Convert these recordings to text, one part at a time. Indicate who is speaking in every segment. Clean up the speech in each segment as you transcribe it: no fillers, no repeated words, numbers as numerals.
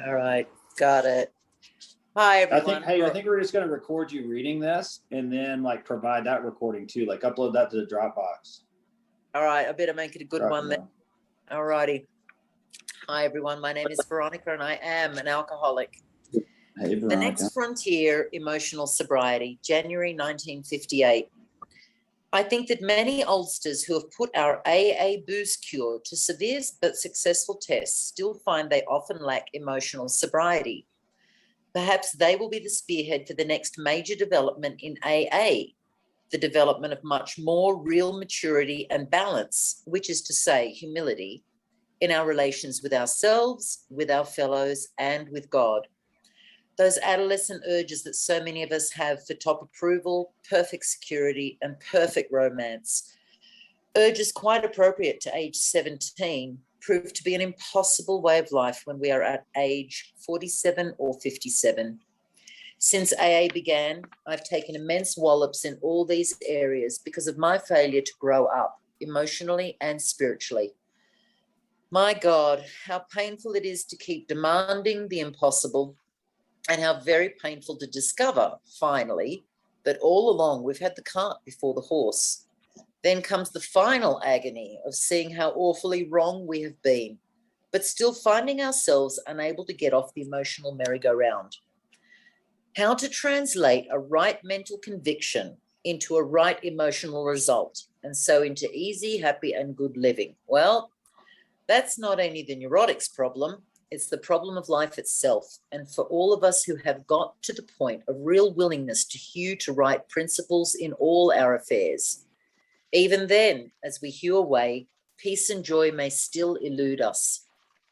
Speaker 1: All right, got it. Hi, everyone.
Speaker 2: I think we're just going to record you reading this and then like provide that recording too, like upload that to the Dropbox.
Speaker 1: All right, I better make it a good one then. All righty. Hi, everyone. My name is Veronica, and I am an alcoholic.
Speaker 2: Hey, Veronica.
Speaker 1: The Next Frontier, Emotional Sobriety, January 1958. I think that many oldsters who have put our AA booze cure to severe but successful tests still find they often lack emotional sobriety. Perhaps they will be the spearhead for the next major development in AA, the development of much more real maturity and balance, which is to say humility, in our relations with ourselves, with our fellows, and with God. Those adolescent urges that so many of us have for top approval, perfect security, and perfect romance, urges quite appropriate to age 17, prove to be an impossible way of life when we are at age 47 or 57. Since AA began, I've taken immense wallops in all these areas because of my failure to grow up emotionally and spiritually. My God, how painful it is to keep demanding the impossible, and how very painful to discover, finally, that all along we've had the cart before the horse. Then comes the final agony of seeing how awfully wrong we have been, but still finding ourselves unable to get off the emotional merry-go-round. How to translate a right mental conviction into a right emotional result, and so into easy, happy, and good living. Well, that's not only the neurotic's problem, it's the problem of life itself. And for all of us who have got to the point of real willingness to hew to right principles in all our affairs. Even then, as we hew away, peace and joy may still elude us.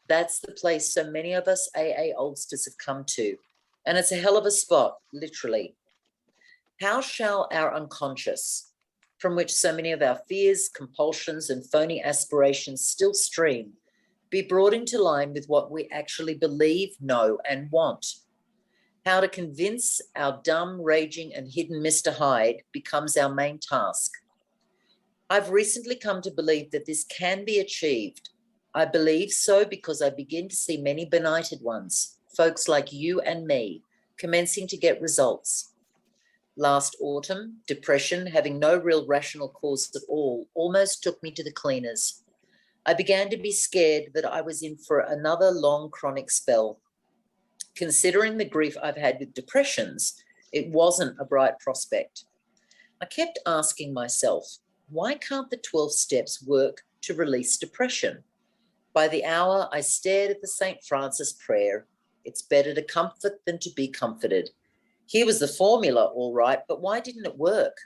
Speaker 1: That's the place so many of us AA oldsters have come to. And it's a hell of a spot, literally. How shall our unconscious, from which so many of our fears, compulsions, and phony aspirations still stream, be brought into line with what we actually believe, know, and want? How to convince our dumb, raging, and hidden Mr. Hyde becomes our main task. I've recently come to believe that this can be achieved. I believe so because I begin to see many benighted ones, folks like you and me, commencing to get results. Last autumn, depression, having no real rational cause at all, almost took me to the cleaners. I began to be scared that I was in for another long chronic spell. Considering the grief I've had with depressions, it wasn't a bright prospect. I kept asking myself, why can't the 12 steps work to release depression? By the hour, I stared at the St. Francis prayer. It's better to comfort than to be comforted. Here was the formula, all right, but why didn't it work?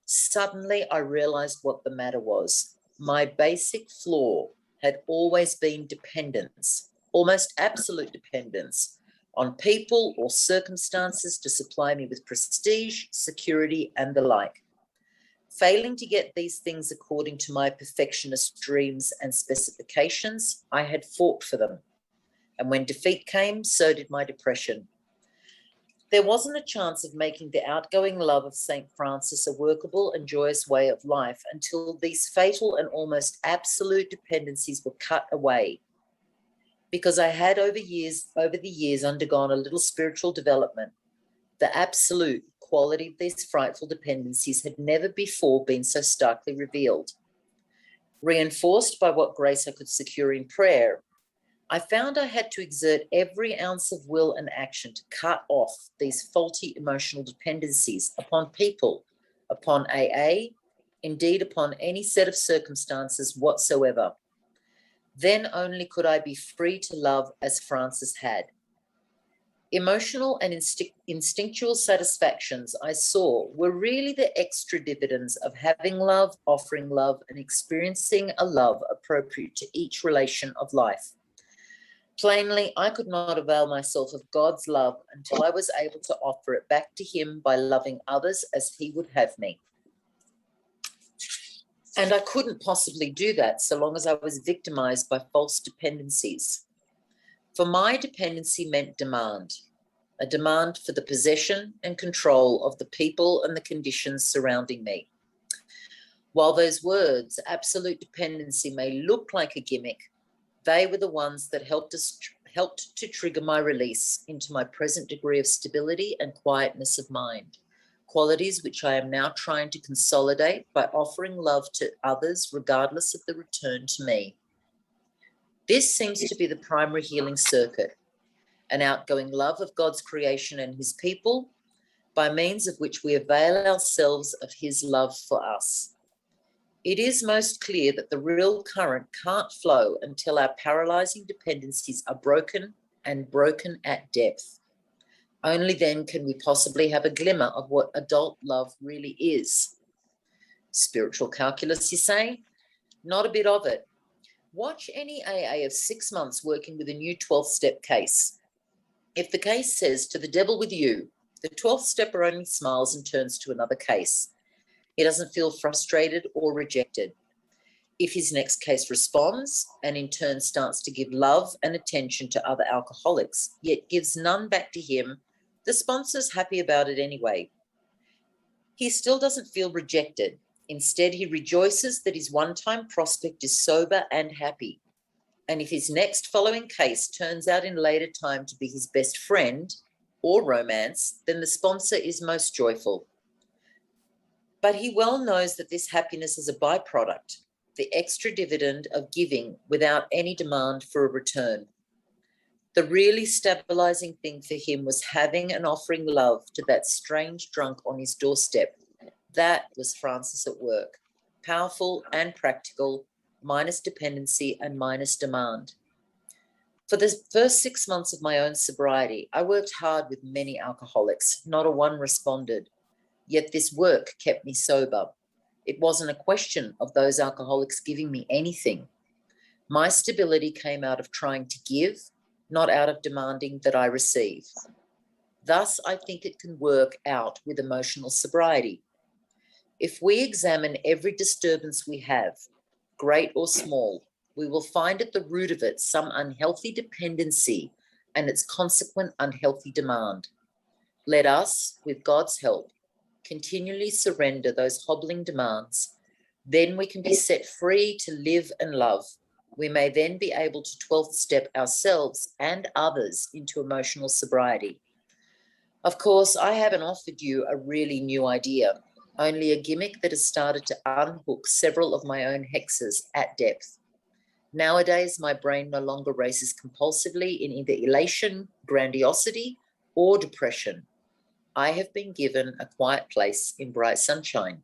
Speaker 1: Suddenly, I realized what the matter was. My basic flaw had always been dependence, almost absolute dependence, on people or circumstances to supply me with prestige, security, and the like. Failing to get these things according to my perfectionist dreams and specifications, I had fought for them. And when defeat came, so did my depression. There wasn't a chance of making the outgoing love of St. Francis a workable and joyous way of life until these fatal and almost absolute dependencies were cut away. Because I had over the years undergone a little spiritual development, the absolute quality of these frightful dependencies had never before been so starkly revealed. Reinforced by what grace I could secure in prayer, I found I had to exert every ounce of will and action to cut off these faulty emotional dependencies upon people, upon AA, indeed upon any set of circumstances whatsoever. Then only could I be free to love as Francis had. Emotional and instinctual satisfactions I saw were really the extra dividends of having love, offering love, and experiencing a love appropriate to each relation of life. Plainly, I could not avail myself of God's love until I was able to offer it back to him by loving others as he would have me. And I couldn't possibly do that so long as I was victimized by false dependencies. For my dependency meant demand, a demand for the possession and control of the people and the conditions surrounding me. While those words, absolute dependency, may look like a gimmick, they were the ones that helped to trigger my release into my present degree of stability and quietness of mind, qualities which I am now trying to consolidate by offering love to others regardless of the return to me. This seems to be the primary healing circuit, an outgoing love of God's creation and his people, by means of which we avail ourselves of his love for us. It is most clear that the real current can't flow until our paralyzing dependencies are broken, and broken at depth. Only then can we possibly have a glimmer of what adult love really is. Spiritual calculus, you say? Not a bit of it. Watch any AA of 6 months working with a new 12th step case. If the case says, "To the devil with you," the 12th stepper only smiles and turns to another case. He doesn't feel frustrated or rejected. If his next case responds and in turn starts to give love and attention to other alcoholics, yet gives none back to him, the sponsor's happy about it anyway. He still doesn't feel rejected. Instead, he rejoices that his one-time prospect is sober and happy. And if his next following case turns out in later time to be his best friend or romance, then the sponsor is most joyful. But he well knows that this happiness is a byproduct, the extra dividend of giving without any demand for a return. The really stabilizing thing for him was having and offering love to that strange drunk on his doorstep. That was Francis at work, powerful and practical, minus dependency and minus demand. For the first 6 months of my own sobriety, I worked hard with many alcoholics. Not a one responded. Yet this work kept me sober. It wasn't a question of those alcoholics giving me anything. My stability came out of trying to give, not out of demanding that I receive. Thus, I think it can work out with emotional sobriety. If we examine every disturbance we have, great or small, we will find at the root of it some unhealthy dependency and its consequent unhealthy demand. Let us, with God's help, continually surrender those hobbling demands. Then we can be set free to live and love. We may then be able to 12th step ourselves and others into emotional sobriety. Of course, I haven't offered you a really new idea, only a gimmick that has started to unhook several of my own hexes at depth. Nowadays, my brain no longer races compulsively in either elation, grandiosity, or depression. I have been given a quiet place in bright sunshine.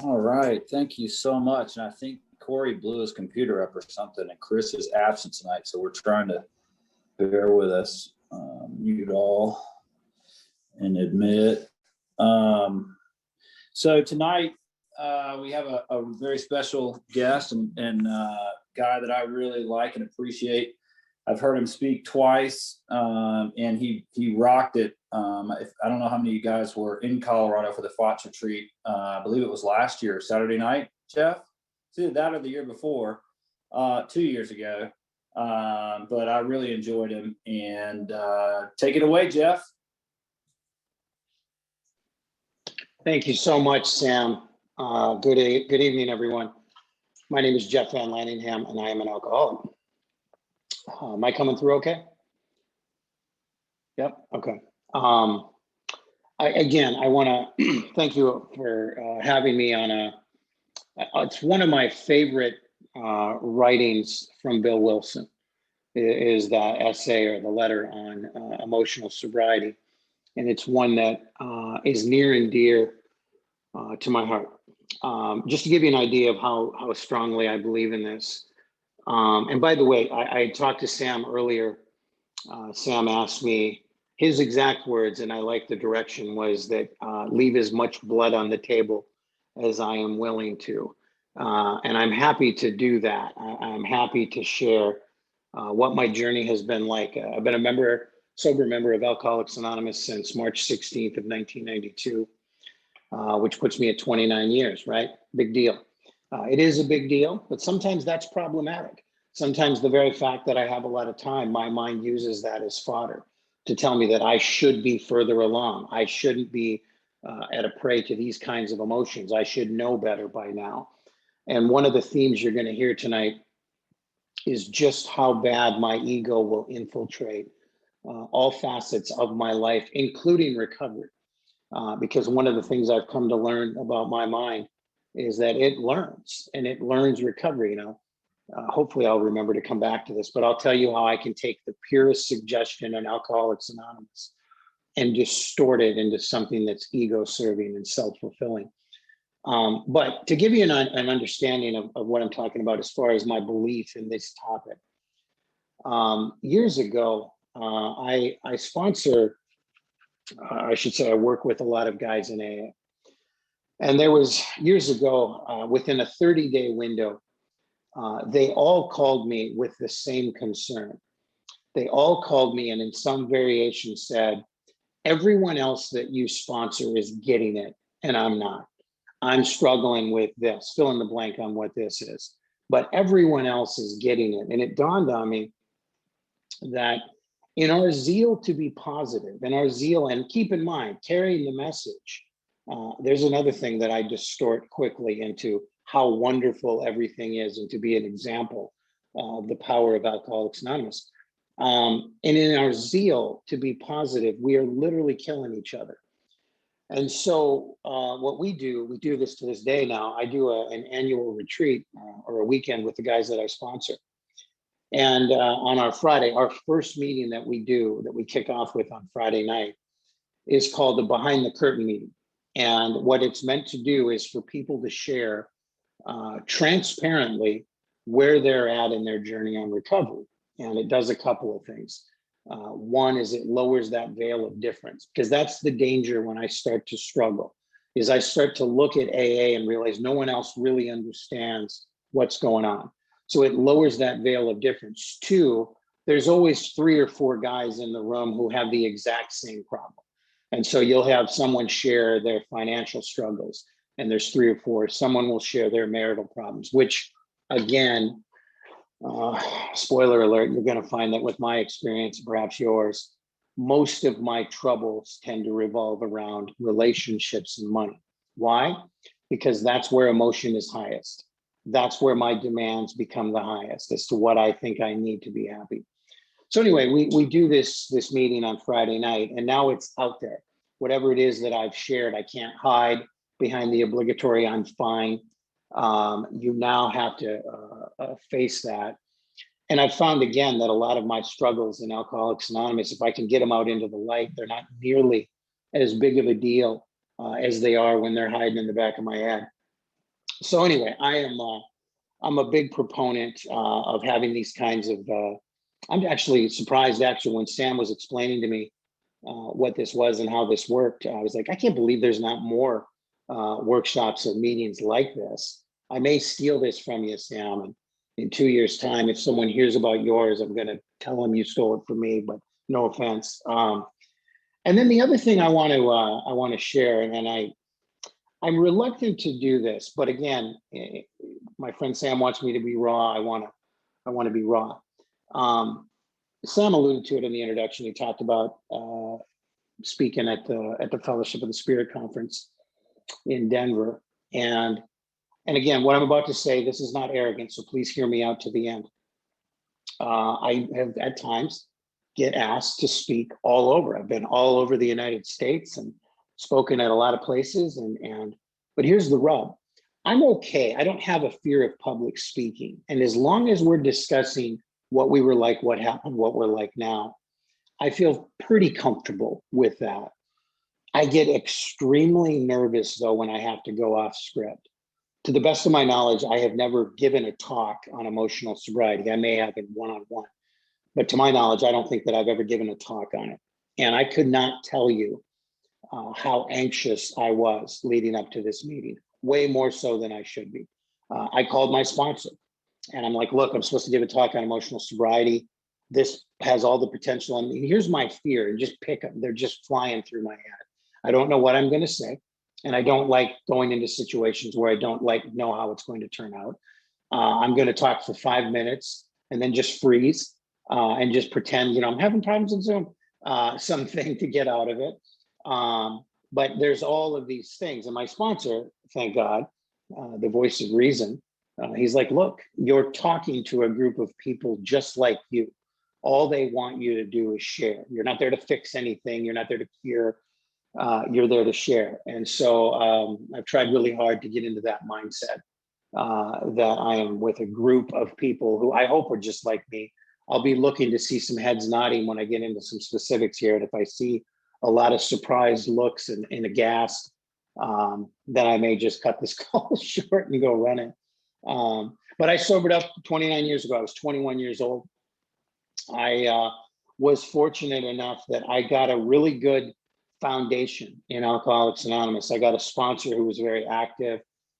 Speaker 2: All right. Thank you so much. And I think Corey blew his computer up or something, and Chris is absent tonight. So we're trying to bear with us. Mute all and admit. So tonight we have a very special guest and guy that I really like and appreciate. I've heard him speak twice, and he rocked it. I don't know how many of you guys were in Colorado for the FOTS retreat. I believe it was last year, Saturday night, Jeff? It's either that or the year before, 2 years ago. But I really enjoyed him. And take it away, Jeff.
Speaker 3: Thank you so much, Sam. Good evening, everyone. My name is Jeff Van Lanningham, and I am an alcoholic. Am I coming through okay? Yep, okay. I want to thank you for having me on it's one of my favorite writings from Bill Wilson, is that essay or the letter on emotional sobriety. And it's one that is near and dear to my heart. Just to give you an idea of how strongly I believe in this. And by the way, I talked to Sam earlier. Sam asked me, his exact words, and I like the direction, was that leave as much blood on the table as I am willing to. And I'm happy to do that. I'm happy to share what my journey has been like. I've been a sober member of Alcoholics Anonymous since March 16th of 1992, which puts me at 29 years, right? Big deal. It is a big deal, but sometimes that's problematic. Sometimes the very fact that I have a lot of time, my mind uses that as fodder to tell me that I should be further along. I shouldn't be at a prey to these kinds of emotions. I should know better by now. And one of the themes you're going to hear tonight is just how bad my ego will infiltrate all facets of my life, including recovery. Because one of the things I've come to learn about my mind is that it learns, and it learns recovery. Hopefully I'll remember to come back to this, but I'll tell you how I can take the purest suggestion in Alcoholics Anonymous and distort it into something that's ego serving and self-fulfilling. But to give you an understanding of what I'm talking about as far as my belief in this topic, years ago, I sponsor, I should say I work with a lot of guys in AA. And there was years ago, within a 30-day window, they all called me with the same concern. They all called me and in some variation said, everyone else that you sponsor is getting it and I'm not. I'm struggling with this, fill in the blank on what this is, but everyone else is getting it. And it dawned on me that in our zeal to be positive, in our zeal, and keep in mind, carrying the message, there's another thing that I distort quickly into how wonderful everything is and to be an example of the power of Alcoholics Anonymous. And in our zeal to be positive, we are literally killing each other. And so what we do this to this day now. I do an annual retreat or a weekend with the guys that I sponsor. And on our Friday, our first meeting that we kick off with on Friday night is called the Behind the Curtain meeting. And what it's meant to do is for people to share transparently where they're at in their journey on recovery. And it does a couple of things. One is it lowers that veil of difference, because that's the danger when I start to struggle, is I start to look at AA and realize no one else really understands what's going on. So it lowers that veil of difference. Two, there's always 3 or 4 guys in the room who have the exact same problem. And so you'll have someone share their financial struggles, and there's 3 or 4. Someone will share their marital problems, which again, spoiler alert, you're going to find that with my experience, perhaps yours, most of my troubles tend to revolve around relationships and money. Why? Because that's where emotion is highest. That's where my demands become the highest as to what I think I need to be happy. So anyway, we do this meeting on Friday night, and now it's out there. Whatever it is that I've shared, I can't hide behind the obligatory "I'm fine." You now have to face that. And I've found again that a lot of my struggles in Alcoholics Anonymous, if I can get them out into the light, they're not nearly as big of a deal as they are when they're hiding in the back of my head. So anyway, I'm a big proponent of having these kinds of. I'm actually surprised. Actually, when Sam was explaining to me what this was and how this worked, I was like, I can't believe there's not more workshops or meetings like this. I may steal this from you, Sam, and in 2 years' time, if someone hears about yours, I'm going to tell them you stole it from me. But no offense. And then the other thing I want to share, and I'm reluctant to do this, but again, my friend Sam wants me to be raw. I want to be raw. Sam alluded to it in the introduction. He talked about speaking at the Fellowship of the Spirit conference in Denver, and again, what I'm about to say, this is not arrogant, so please hear me out to the end. I have at times get asked to speak all over. I've been all over the United States and spoken at a lot of places, but here's the rub. I'm okay. I don't have a fear of public speaking. And as long as we're discussing what we were like, what happened, what we're like now, I feel pretty comfortable with that. I get extremely nervous though when I have to go off script. To the best of my knowledge, I have never given a talk on emotional sobriety. I may have in one-on-one, but to my knowledge, I don't think that I've ever given a talk on it. And I could not tell you how anxious I was leading up to this meeting, way more so than I should be. I called my sponsor and I'm like, look, I'm supposed to give a talk on emotional sobriety. This has all the potential. And here's my fear, and just pick up, they're just flying through my head. I don't know what I'm going to say. And I don't like going into situations where I don't know how it's going to turn out. I'm going to talk for 5 minutes and then just freeze and just pretend, I'm having problems in Zoom, something to get out of it. But there's all of these things. And my sponsor, thank God, the voice of reason, he's like, look, you're talking to a group of people just like you. All they want you to do is share. You're not there to fix anything. You're not there to cure. You're there to share. And so I've tried really hard to get into that mindset, that I am with a group of people who I hope are just like me. I'll be looking to see some heads nodding when I get into some specifics here. And if I see a lot of surprised looks and aghast, then I may just cut this call short and go running. But I sobered up 29 years ago. I was 21 years old. I was fortunate enough that I got a really good foundation in Alcoholics Anonymous. I got a sponsor who was very active,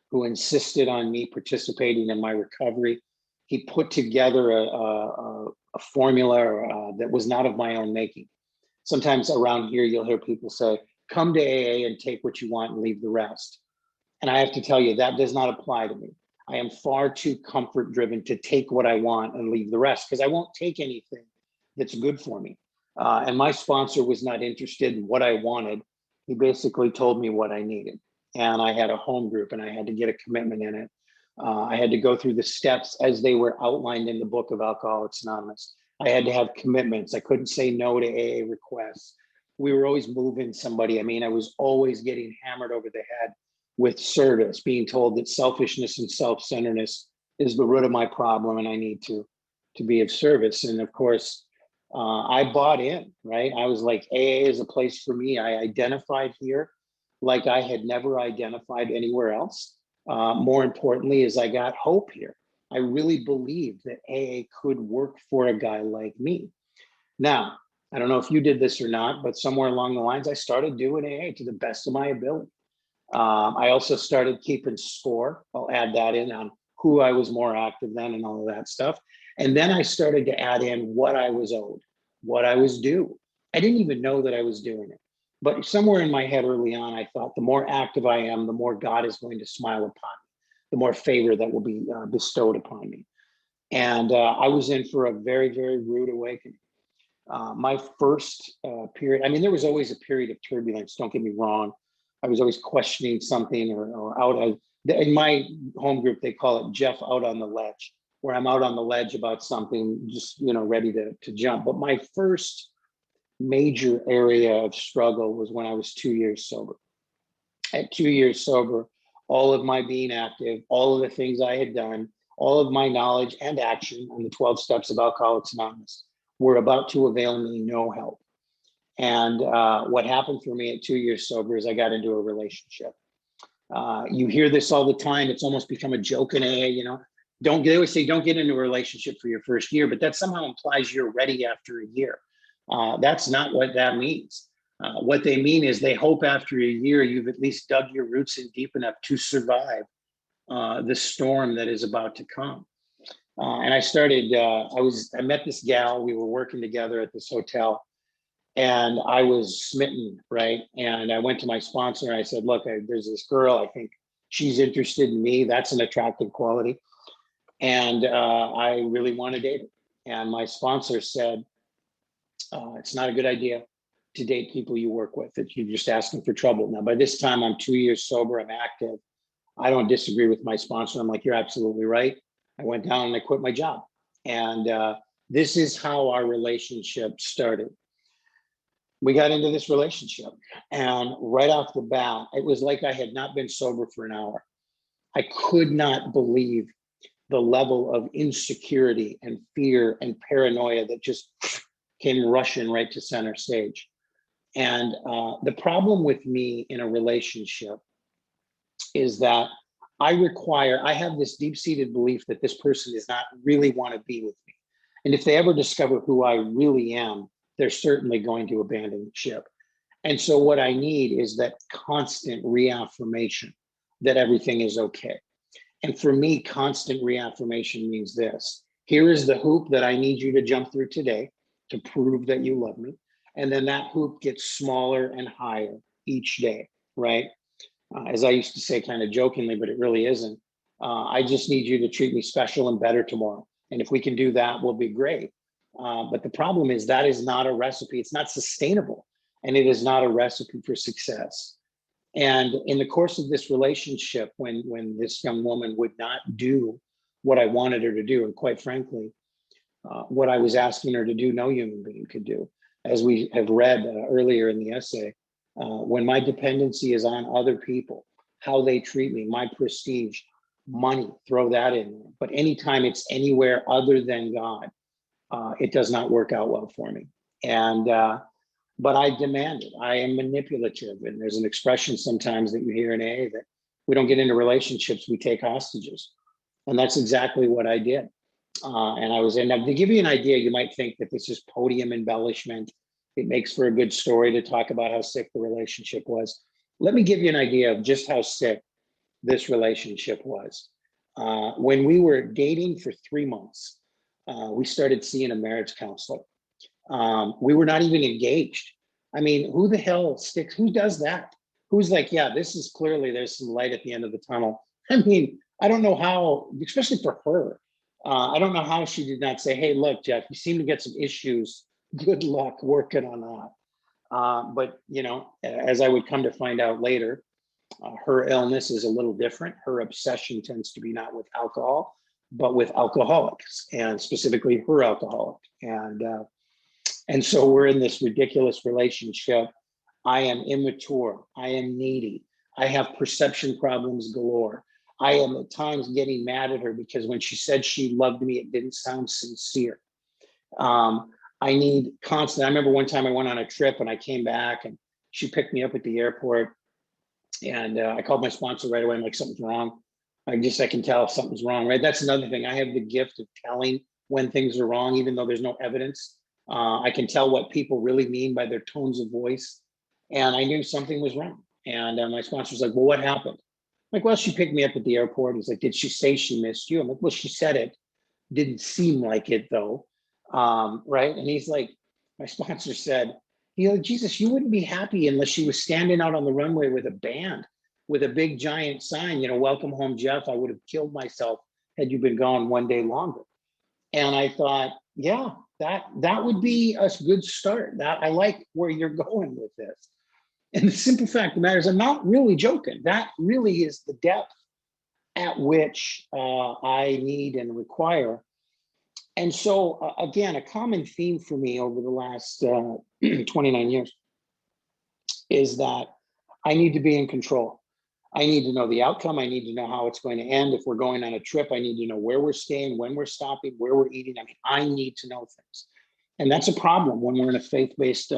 Speaker 3: who insisted on me participating in my recovery. He put together a formula that was not of my own making. Sometimes around here, you'll hear people say, come to AA and take what you want and leave the rest. And I have to tell you, that does not apply to me. I am far too comfort driven to take what I want and leave the rest, because I won't take anything that's good for me. And my sponsor was not interested in what I wanted. He basically told me what I needed. And I had a home group and I had to get a commitment in it. I had to go through the steps as they were outlined in the book of Alcoholics Anonymous. I had to have commitments. I couldn't say no to AA requests. We were always moving somebody. I mean, I was always getting hammered over the head with service, being told that selfishness and self-centeredness is the root of my problem and I need to be of service. And of course, I bought in, right? I was like, AA is a place for me. I identified here like I had never identified anywhere else. More importantly, is I got hope here. I really believed that AA could work for a guy like me. Now, I don't know if you did this or not, but somewhere along the lines, I started doing AA to the best of my ability. I also started keeping score. I'll add that in on who I was more active than and all of that stuff. And then I started to add in what I was owed, what I was due. I didn't even know that I was doing it. But somewhere in my head early on, I thought the more active I am, the more God is going to smile upon me, the more favor that will be bestowed upon me. And I was in for a very, very rude awakening. My first period, I mean, there was always a period of turbulence, don't get me wrong. I was always questioning something or out. In my home group, they call it Jeff out on the ledge, where I'm out on the ledge about something, just, ready to jump. But my first major area of struggle was when I was 2 years sober. At 2 years sober, all of my being active, all of the things I had done, all of my knowledge and action on the 12 steps of Alcoholics Anonymous were about to avail me no help. And what happened for me at 2 years sober is I got into a relationship. You hear this all the time. It's almost become a joke in AA, they always say, don't get into a relationship for your first year, but that somehow implies you're ready after a year. That's not what that means. What they mean is they hope after a year, you've at least dug your roots in deep enough to survive the storm that is about to come. And I started, I met this gal, we were working together at this hotel, and I was smitten, right? And I went to my sponsor and I said, look, there's this girl, I think she's interested in me. That's an attractive quality. And I really want to date her. And my sponsor said, it's not a good idea to date people you work with, that you're just asking for trouble. Now, by this time, I'm 2 years sober, I'm active. I don't disagree with my sponsor. I'm like, you're absolutely right. I went down and I quit my job. And this is how our relationship started. We got into this relationship, and right off the bat, it was like I had not been sober for an hour. I could not believe the level of insecurity and fear and paranoia that just came rushing right to center stage. And the problem with me in a relationship is that I have this deep-seated belief that this person does not really want to be with me. And if they ever discover who I really am, they're certainly going to abandon ship. And so what I need is that constant reaffirmation that everything is okay. And for me, constant reaffirmation means this. Here is the hoop that I need you to jump through today to prove that you love me. And then that hoop gets smaller and higher each day, right? As I used to say kind of jokingly, but it really isn't. I just need you to treat me special and better tomorrow. And if we can do that, we'll be great. But the problem is that is not a recipe. It's not sustainable. And it is not a recipe for success. And in the course of this relationship, when this young woman would not do what I wanted her to do, and quite frankly, what I was asking her to do, no human being could do. As we have read earlier in the essay, when my dependency is on other people, how they treat me, my prestige, money, throw that in there. But anytime it's anywhere other than God, it does not work out well for me. And but I demand it. I am manipulative. And there's an expression sometimes that you hear in AA that we don't get into relationships, we take hostages. And that's exactly what I did. And I was in. Now, to give you an idea, you might think that this is podium embellishment. It makes for a good story to talk about how sick the relationship was. Let me give you an idea of just how sick this relationship was. When we were dating for 3 months, we started seeing a marriage counselor. We were not even engaged. I mean, who the hell sticks? Who does that? Who's like, yeah, this is clearly there's some light at the end of the tunnel. I mean, I don't know how, especially for her. I don't know how she did not say, hey, look, Jeff, you seem to get some issues. Good luck working on that. But, you know, as I would come to find out later, her illness is a little different. Her obsession tends to be not with alcohol, but with alcoholics, and specifically her alcoholic. And so we're in this ridiculous relationship. I am immature. I am needy. I have perception problems galore. I am at times getting mad at her because when she said she loved me, it didn't sound sincere. I need constant. I remember one time I went on a trip and I came back and she picked me up at the airport, and I called my sponsor right away. I'm like, something's wrong. I can tell if something's wrong, right? That's another thing. I have the gift of telling when things are wrong, even though there's no evidence. I can tell what people really mean by their tones of voice. And I knew something was wrong. And my sponsor was like, well, what happened? I'm like, well, she picked me up at the airport. He's like, did she say she missed you? I'm like, well, she said it. Didn't seem like it though. Right. And he's like, my sponsor said, you know, Jesus, you wouldn't be happy unless she was standing out on the runway with a band, with a big giant sign, you know, welcome home, Jeff. I would have killed myself had you been gone one day longer. And I thought, yeah, that would be a good start. That I like where you're going with this. And the simple fact of the matter is, I'm not really joking. That really is the depth at which I need and require. And so, again, a common theme for me over the last 29 years is that I need to be in control. I need to know the outcome. I need to know how it's going to end. If we're going on a trip, I need to know where we're staying, when we're stopping, where we're eating. I mean, I need to know things. And that's a problem when we're in a faith-based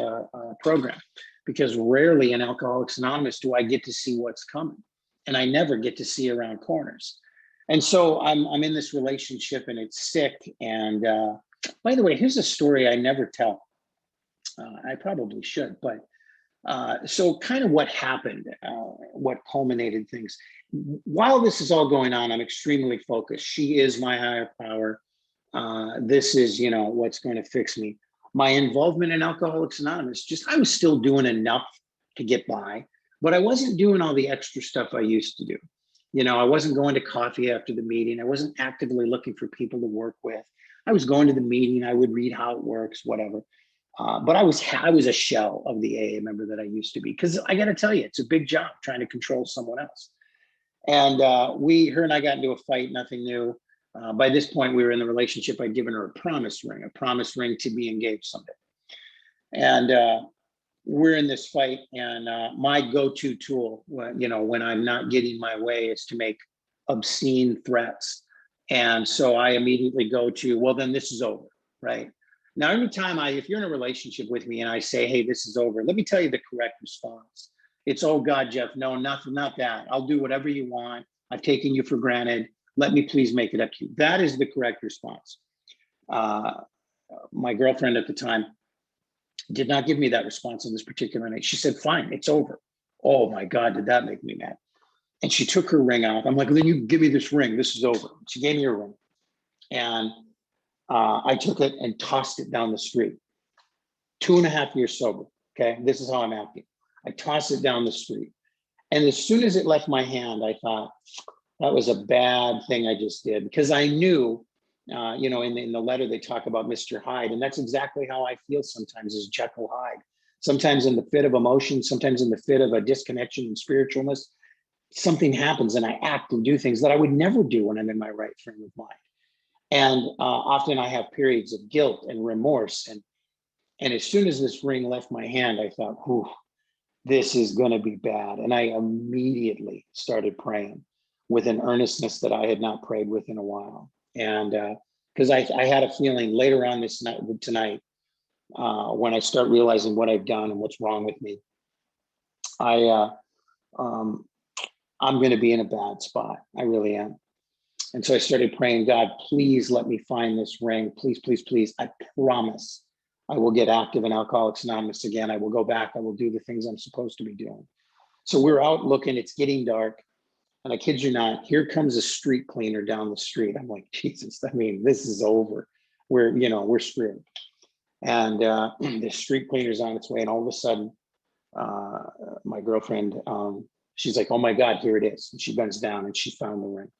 Speaker 3: program, because rarely in Alcoholics Anonymous do I get to see what's coming. And I never get to see around corners. And so I'm in this relationship and it's sick. And by the way, here's a story I never tell. I probably should, but so kind of what happened, what culminated things. While this is all going on, I'm extremely focused. She is my higher power. This is, you know, what's going to fix me. My involvement in Alcoholics Anonymous, I was still doing enough to get by, but I wasn't doing all the extra stuff I used to do. You know, I wasn't going to coffee after the meeting. I wasn't actively looking for people to work with. I was going to the meeting. I would read how it works, whatever. But I was a shell of the AA member that I used to be, because I got to tell you, it's a big job trying to control someone else. And her and I got into a fight, nothing new. By this point, we were in the relationship. I'd given her a promise ring to be engaged someday. And we're in this fight, and my go-to tool, you know, when I'm not getting my way, is to make obscene threats. And so I immediately go to, well, then this is over, right? Now, anytime if you're in a relationship with me and I say, hey, this is over, let me tell you the correct response. It's, oh God, Jeff, no, not that. I'll do whatever you want. I've taken you for granted. Let me please make it up to you. That is the correct response. My girlfriend at the time did not give me that response on this particular night. She said, fine, it's over. Oh my God, did that make me mad? And she took her ring out. I'm like, well, then you give me this ring. This is over. She gave me a ring. And I took it and tossed it down the street. 2.5 years sober. Okay, this is how I'm acting. I tossed it down the street. And as soon as it left my hand, I thought, that was a bad thing I just did, because I knew, you know, in the letter, they talk about Mr. Hyde. And that's exactly how I feel sometimes, is Jekyll Hyde. Sometimes in the fit of emotion, sometimes in the fit of a disconnection in spiritualness, something happens and I act and do things that I would never do when I'm in my right frame of mind. And often I have periods of guilt and remorse. And as soon as this ring left my hand, I thought, whew, this is going to be bad. And I immediately started praying with an earnestness that I had not prayed with in a while. And because I had a feeling later on this night, tonight, when I start realizing what I've done and what's wrong with me, I'm going to be in a bad spot. I really am. And so I started praying, God, please let me find this ring. Please, please, please. I promise I will get active in Alcoholics Anonymous again. I will go back. I will do the things I'm supposed to be doing. So we're out looking, it's getting dark. And I kid you not, here comes a street cleaner down the street. I'm like, Jesus, I mean, this is over. We're screwed. And the street cleaner's on its way. And all of a sudden, my girlfriend, she's like, oh my God, here it is. And she bends down and she found the ring.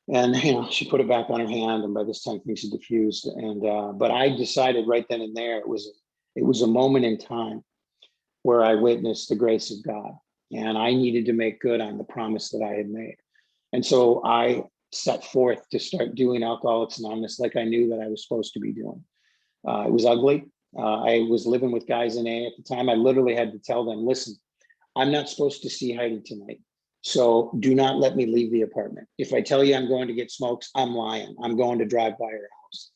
Speaker 3: And she put it back on her hand, and by this time things had diffused. And but I decided right then and there, it was a moment in time where I witnessed the grace of God, and I needed to make good on the promise that I had made. And so I set forth to start doing Alcoholics Anonymous like I knew that I was supposed to be doing. It was ugly. I was living with guys in AA at the time. I literally had to tell them, listen, I'm not supposed to see Heidi tonight. So do not let me leave the apartment. If I tell you I'm going to get smokes, I'm lying. I'm going to drive by your house.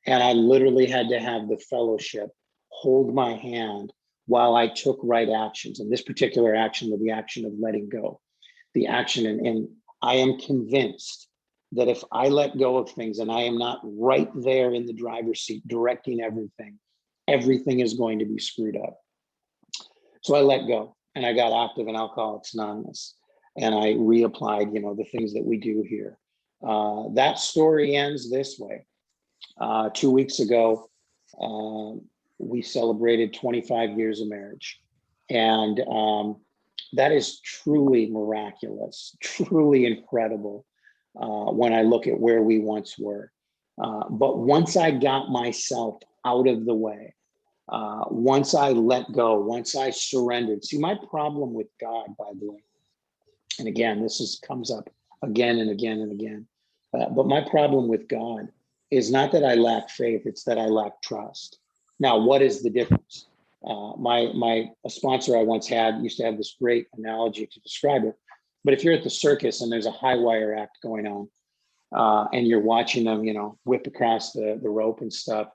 Speaker 3: And I literally had to have the fellowship hold my hand while I took right actions. And this particular action was the action of letting go. The action, and I am convinced that if I let go of things and I am not right there in the driver's seat directing everything, everything is going to be screwed up. So I let go and I got active in Alcoholics Anonymous. And I reapplied, the things that we do here. That story ends this way. 2 weeks ago, we celebrated 25 years of marriage. And that is truly miraculous, truly incredible when I look at where we once were. But once I got myself out of the way, once I let go, once I surrendered. See, my problem with God, by the way, and again, this comes up again and again and again. But my problem with God is not that I lack faith, it's that I lack trust. Now, what is the difference? A sponsor I once had used to have this great analogy to describe it. But if you're at the circus and there's a high wire act going on, and you're watching them, whip across the rope and stuff,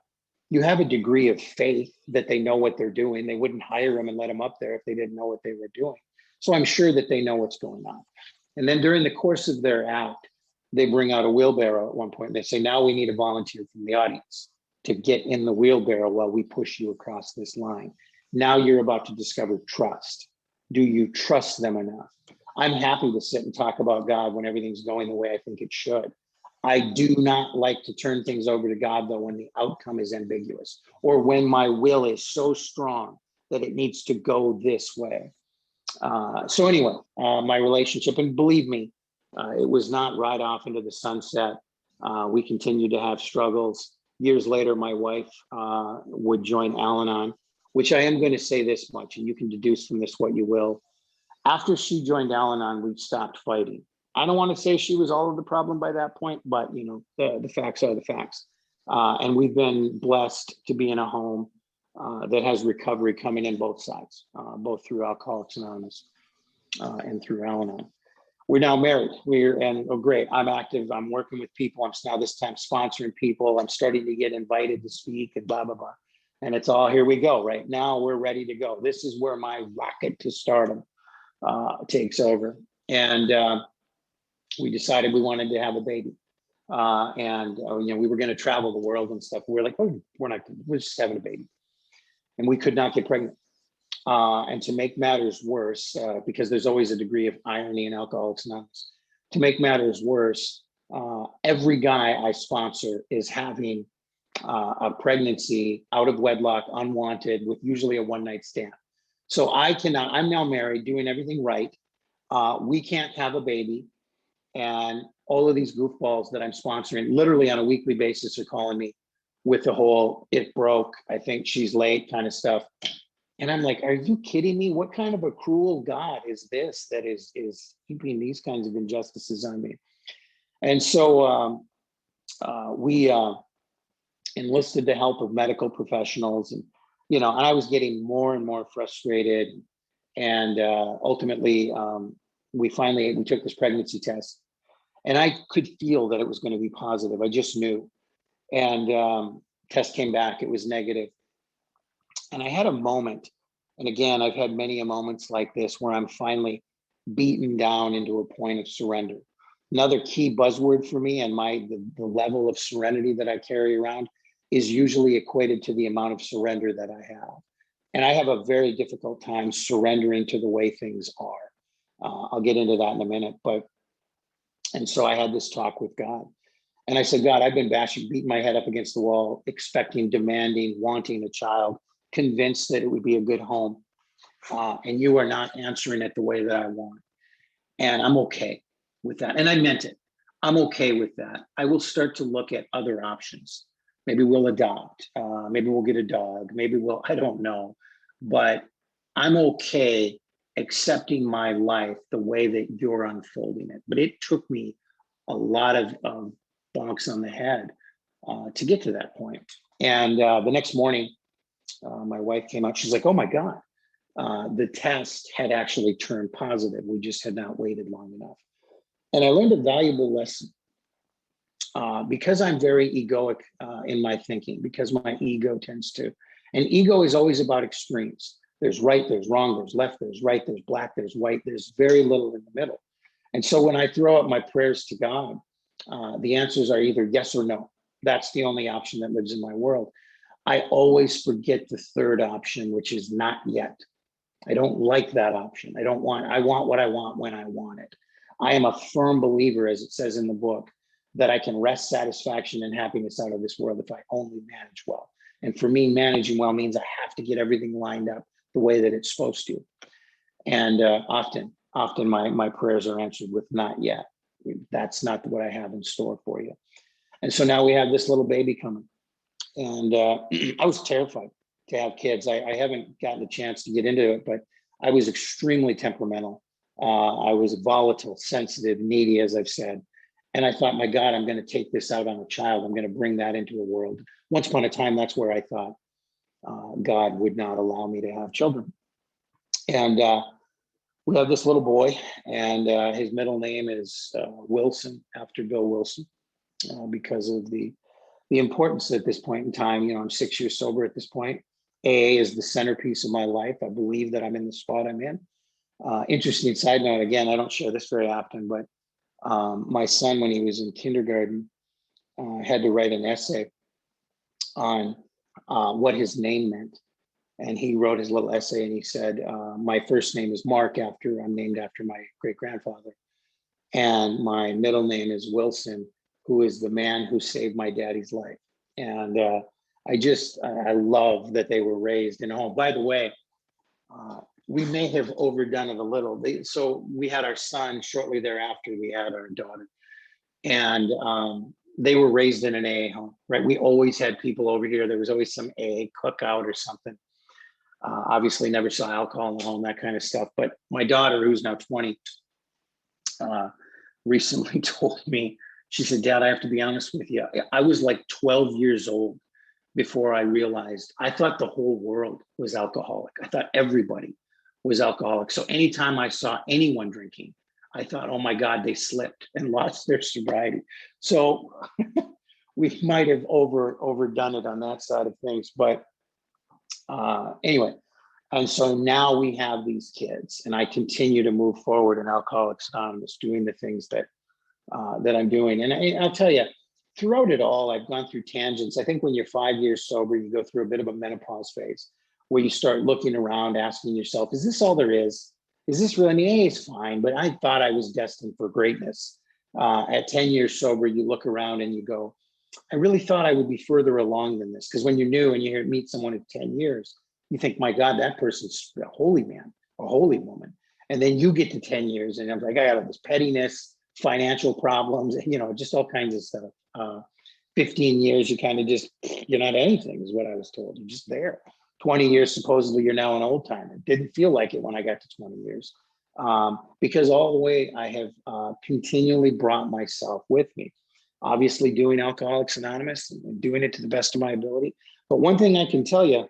Speaker 3: you have a degree of faith that they know what they're doing. They wouldn't hire them and let them up there if they didn't know what they were doing. So I'm sure that they know what's going on. And then during the course of their act, they bring out a wheelbarrow at one point and they say, now we need a volunteer from the audience to get in the wheelbarrow while we push you across this line. Now you're about to discover trust. Do you trust them enough? I'm happy to sit and talk about God when everything's going the way I think it should. I do not like to turn things over to God, though, when the outcome is ambiguous or when my will is so strong that it needs to go this way. So anyway, my relationship, and believe me, it was not right off into the sunset. We continued to have struggles. Years later, my wife would join Al-Anon, which I am going to say this much, and you can deduce from this what you will. After she joined Al-Anon, we stopped fighting. I don't want to say she was all of the problem by that point, but the facts are the facts. And we've been blessed to be in a home that has recovery coming in both sides, both through Alcoholics Anonymous and through Al-Anon. We're now married. Great. I'm active. I'm working with people. I'm now this time sponsoring people. I'm starting to get invited to speak and blah, blah, blah. And it's all, here we go. Right now we're ready to go. This is where my rocket to stardom takes over. And we decided we wanted to have a baby. We were going to travel the world and stuff. We were like, oh, we're just having a baby. And we could not get pregnant. And to make matters worse, because there's always a degree of irony in Alcoholics Anonymous, to make matters worse, every guy I sponsor is having a pregnancy out of wedlock, unwanted, with usually a one-night stand. So I'm now married, doing everything right. We can't have a baby. And all of these goofballs that I'm sponsoring literally on a weekly basis are calling me with the whole, it broke, I think she's late kind of stuff. And I'm like, are you kidding me? What kind of a cruel God is this that is heaping these kinds of injustices on me? And so we enlisted the help of medical professionals, and and I was getting more and more frustrated. And ultimately, we took this pregnancy test, and I could feel that it was going to be positive. I just knew. And test came back; it was negative. And I had a moment, and again, I've had many a moments like this where I'm finally beaten down into a point of surrender. Another key buzzword for me and the level of serenity that I carry around is usually equated to the amount of surrender that I have. And I have a very difficult time surrendering to the way things are. I'll get into that in a minute. And so I had this talk with God. And I said, God, I've been beating my head up against the wall, expecting, demanding, wanting a child, convinced that it would be a good home. And you are not answering it the way that I want. And I'm okay with that. And I meant it. I'm okay with that. I will start to look at other options. Maybe we'll adopt. Maybe we'll get a dog. I don't know. But I'm okay accepting my life the way that you're unfolding it. But it took me a lot of bonks on the head to get to that point. And the next morning, my wife came out. She's like, oh my God, the test had actually turned positive. We just had not waited long enough. And I learned a valuable lesson because I'm very egoic in my thinking, because my ego tends to, and ego is always about extremes. There's right, there's wrong, there's left, there's right, there's black, there's white, there's very little in the middle. And so when I throw up my prayers to God, the answers are either yes or no. That's the only option that lives in my world. I always forget the third option, which is not yet. I don't like that option. I want what I want when I want it. I am a firm believer, as it says in the book, that I can wrest satisfaction and happiness out of this world if I only manage well. And for me, managing well means I have to get everything lined up the way that it's supposed to. And often my prayers are answered with not yet. That's not what I have in store for you. And so now we have this little baby coming. And I was terrified to have kids. I haven't gotten a chance to get into it, but I was extremely temperamental. I was volatile, sensitive, needy, as I've said. And I thought, my God, I'm going to take this out on a child. I'm going to bring that into a world. Once upon a time, that's where I thought God would not allow me to have children. And we have this little boy, and his middle name is Wilson, after Bill Wilson, because of the importance at this point in time. I'm 6 years sober at this point. AA is the centerpiece of my life. I believe that I'm in the spot I'm in. Interesting side note, again, I don't share this very often, but my son, when he was in kindergarten, had to write an essay on what his name meant. And he wrote his little essay, and he said, my first name is Mark, I'm named after my great-grandfather. And my middle name is Wilson, who is the man who saved my daddy's life. And I love that they were raised in a home. By the way, we may have overdone it a little. So we had our son shortly thereafter, we had our daughter. And they were raised in an AA home, right? We always had people over here. There was always some AA cookout or something. Obviously never saw alcohol in the home, that kind of stuff. But my daughter, who's now 20, recently told me, she said, Dad, I have to be honest with you. I was like 12 years old before I realized, I thought the whole world was alcoholic. I thought everybody was alcoholic. So anytime I saw anyone drinking, I thought, oh my God, they slipped and lost their sobriety. So we might have overdone it on that side of things. But anyway, and so now we have these kids, and I continue to move forward in Alcoholics Anonymous, doing the things that I'm doing. And I'll tell you, throughout it all, I've gone through tangents. I think when you're 5 years sober, you go through a bit of a menopause phase where you start looking around, asking yourself, is this all there is? Is this really, I mean, AA is fine, but I thought I was destined for greatness. At 10 years sober, you look around and you go, I really thought I would be further along than this. Because when you're new and you meet someone at 10 years, you think, my God, that person's a holy man, a holy woman. And then you get to 10 years and I'm like, I got all this pettiness, financial problems, just all kinds of stuff. 15 years, you kind of just, you're not anything is what I was told. You're just there. 20 years, supposedly you're now an old timer. Didn't feel like it when I got to 20 years. Because all the way I have continually brought myself with me. Obviously doing Alcoholics Anonymous and doing it to the best of my ability. But one thing I can tell you,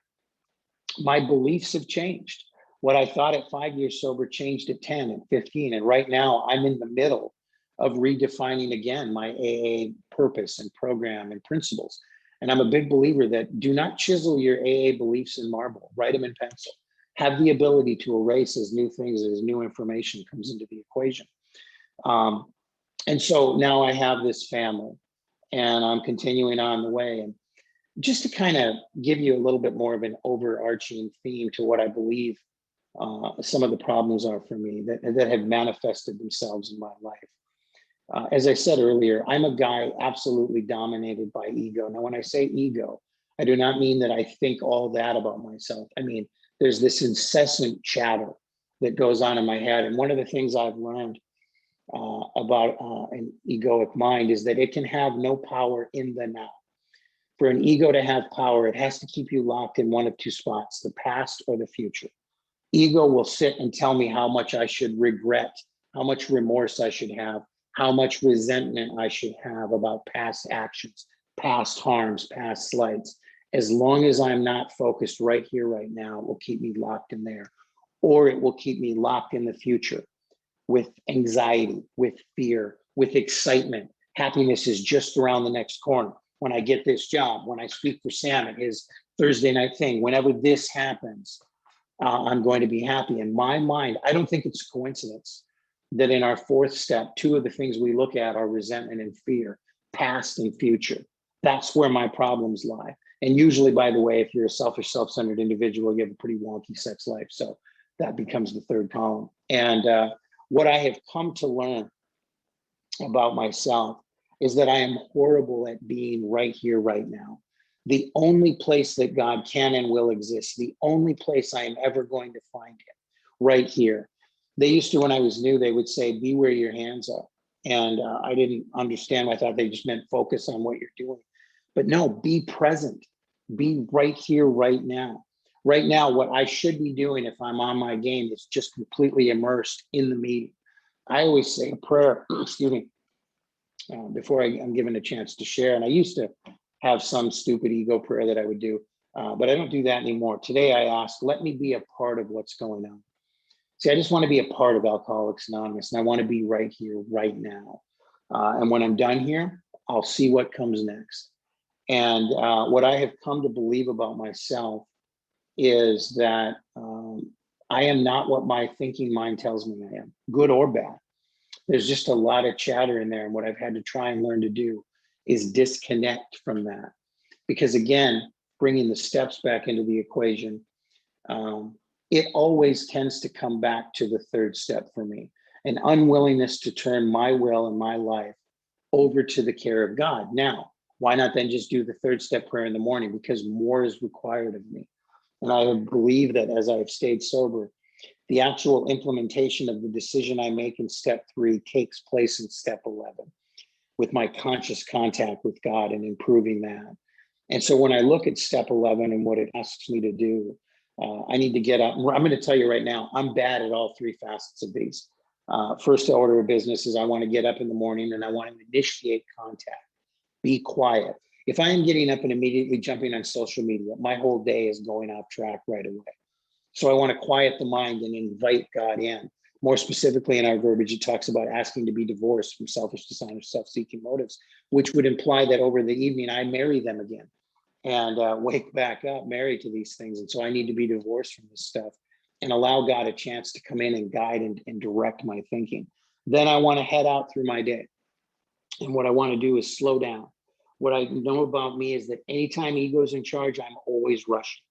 Speaker 3: my beliefs have changed. What I thought at 5 years sober changed at 10 and 15. And right now I'm in the middle of redefining again my AA purpose and program and principles. And I'm a big believer that do not chisel your AA beliefs in marble, write them in pencil. Have the ability to erase as new things, as new information comes into the equation. And so now I have this family and I'm continuing on the way. And just to kind of give you a little bit more of an overarching theme to what I believe some of the problems are for me that have manifested themselves in my life. As I said earlier, I'm a guy absolutely dominated by ego. Now, when I say ego, I do not mean that I think all that about myself. I mean, there's this incessant chatter that goes on in my head. And one of the things I've learned about an egoic mind is that it can have no power in the now. For an ego to have power, it has to keep you locked in one of two spots, the past or the future. Ego will sit and tell me how much I should regret, how much remorse I should have, how much resentment I should have about past actions, past harms, past slights. As long as I'm not focused right here, right now, it will keep me locked in there. Or it will keep me locked in the future with anxiety, with fear, with excitement. Happiness is just around the next corner. When I get this job, when I speak for Sam at his Thursday night thing, whenever this happens, I'm going to be happy. In my mind, I don't think it's a coincidence that in our fourth step, two of the things we look at are resentment and fear, past and future. That's where my problems lie. And usually, by the way, if you're a selfish, self-centered individual, you have a pretty wonky sex life. So that becomes the third column. And what I have come to learn about myself is that I am horrible at being right here, right now. The only place that God can and will exist, the only place I am ever going to find him, right here. They used to, when I was new, they would say, be where your hands are. And I didn't understand. I thought they just meant focus on what you're doing. But no, be present, be right here, right now. Right now, what I should be doing if I'm on my game is just completely immersed in the meeting. I always say a prayer, excuse me, before I'm given a chance to share. And I used to have some stupid ego prayer that I would do, but I don't do that anymore. Today I ask, let me be a part of what's going on. See, I just want to be a part of Alcoholics Anonymous, and I want to be right here, right now. And when I'm done here, I'll see what comes next. And what I have come to believe about myself is that I am not what my thinking mind tells me I am, good or bad. There's just a lot of chatter in there. And what I've had to try and learn to do is disconnect from that. Because again, bringing the steps back into the equation, it always tends to come back to the third step for me, an unwillingness to turn my will and my life over to the care of God. Now, why not then just do the third step prayer in the morning? Because more is required of me. And I believe that as I've stayed sober, the actual implementation of the decision I make in step 3 takes place in step 11 with my conscious contact with God and improving that. And so when I look at step 11 and what it asks me to do, I need to get up. I'm going to tell you right now, I'm bad at all 3 facets of these. First order of business is I want to get up in the morning and I want to initiate contact, be quiet. If I am getting up and immediately jumping on social media, my whole day is going off track right away. So I want to quiet the mind and invite God in. More specifically in our verbiage, it talks about asking to be divorced from selfish, dishonest, self-seeking motives, which would imply that over the evening I marry them again and wake back up married to these things. And so I need to be divorced from this stuff and allow God a chance to come in and guide and direct my thinking. Then I want to head out through my day. And what I want to do is slow down. What I know about me is that anytime ego's in charge, I'm always rushing.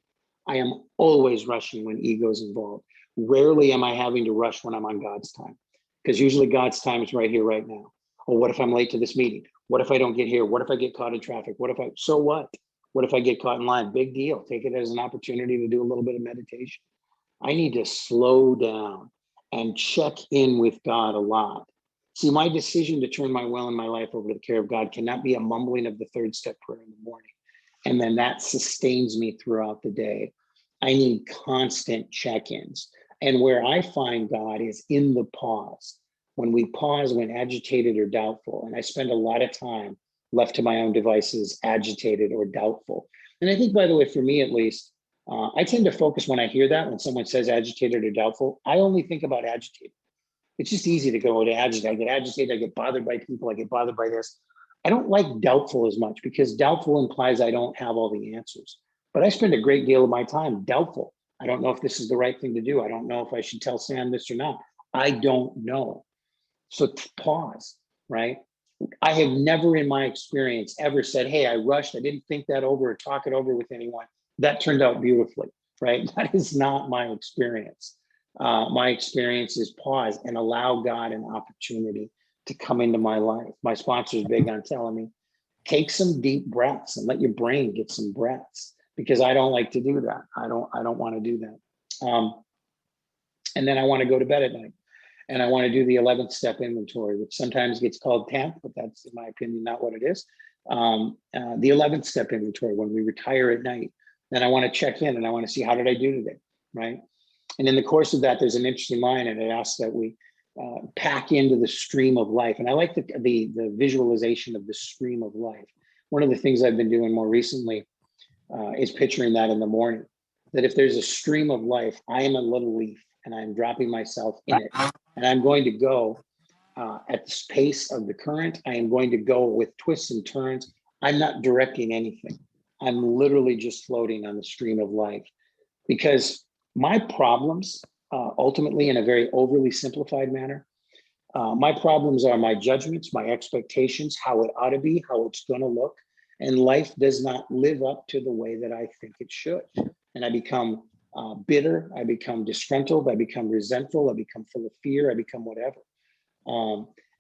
Speaker 3: I am always rushing when ego's involved. Rarely am I having to rush when I'm on God's time, because usually God's time is right here, right now. Or what if I'm late to this meeting? What if I don't get here? What if I get caught in traffic? So what? What if I get caught in line? Big deal. Take it as an opportunity to do a little bit of meditation. I need to slow down and check in with God a lot. See, my decision to turn my will and my life over to the care of God cannot be a mumbling of the third step prayer in the morning. And then that sustains me throughout the day. I need constant check-ins. And where I find God is in the pause. When we pause when agitated or doubtful, and I spend a lot of time left to my own devices, agitated or doubtful. And I think, by the way, for me at least, I tend to focus when I hear that, when someone says agitated or doubtful, I only think about agitated. It's just easy to go to agitate. I get agitated, I get bothered by people, I get bothered by this. I don't like doubtful as much because doubtful implies I don't have all the answers. But I spend a great deal of my time doubtful. I don't know if this is the right thing to do. I don't know if I should tell Sam this or not. I don't know. So pause, right? I have never in my experience ever said, hey, I rushed, I didn't think that over or talk it over with anyone. That turned out beautifully, right? That is not my experience. My experience is pause and allow God an opportunity to come into my life. My sponsor is big on telling me, take some deep breaths and let your brain get some breaths, because I don't like to do that. I don't want to do that. And then I want to go to bed at night. And I want to do the 11th step inventory, which sometimes gets called 10th, but that's, in my opinion, not what it is. The 11th step inventory, when we retire at night, then I want to check in and I want to see, how did I do today, right? And in the course of that, there's an interesting line, and it asks that we pack into the stream of life. And I like the visualization of the stream of life. One of the things I've been doing more recently is picturing that in the morning, that if there's a stream of life, I am a little leaf and I'm dropping myself in it. And I'm going to go at the pace of the current. I am going to go with twists and turns. I'm not directing anything. I'm literally just floating on the stream of life, because my problems, ultimately, in a very overly simplified manner, my problems are my judgments, my expectations, how it ought to be, how it's going to look. And life does not live up to the way that I think it should. And I become bitter, I become disgruntled, I become resentful, I become full of fear, I become whatever.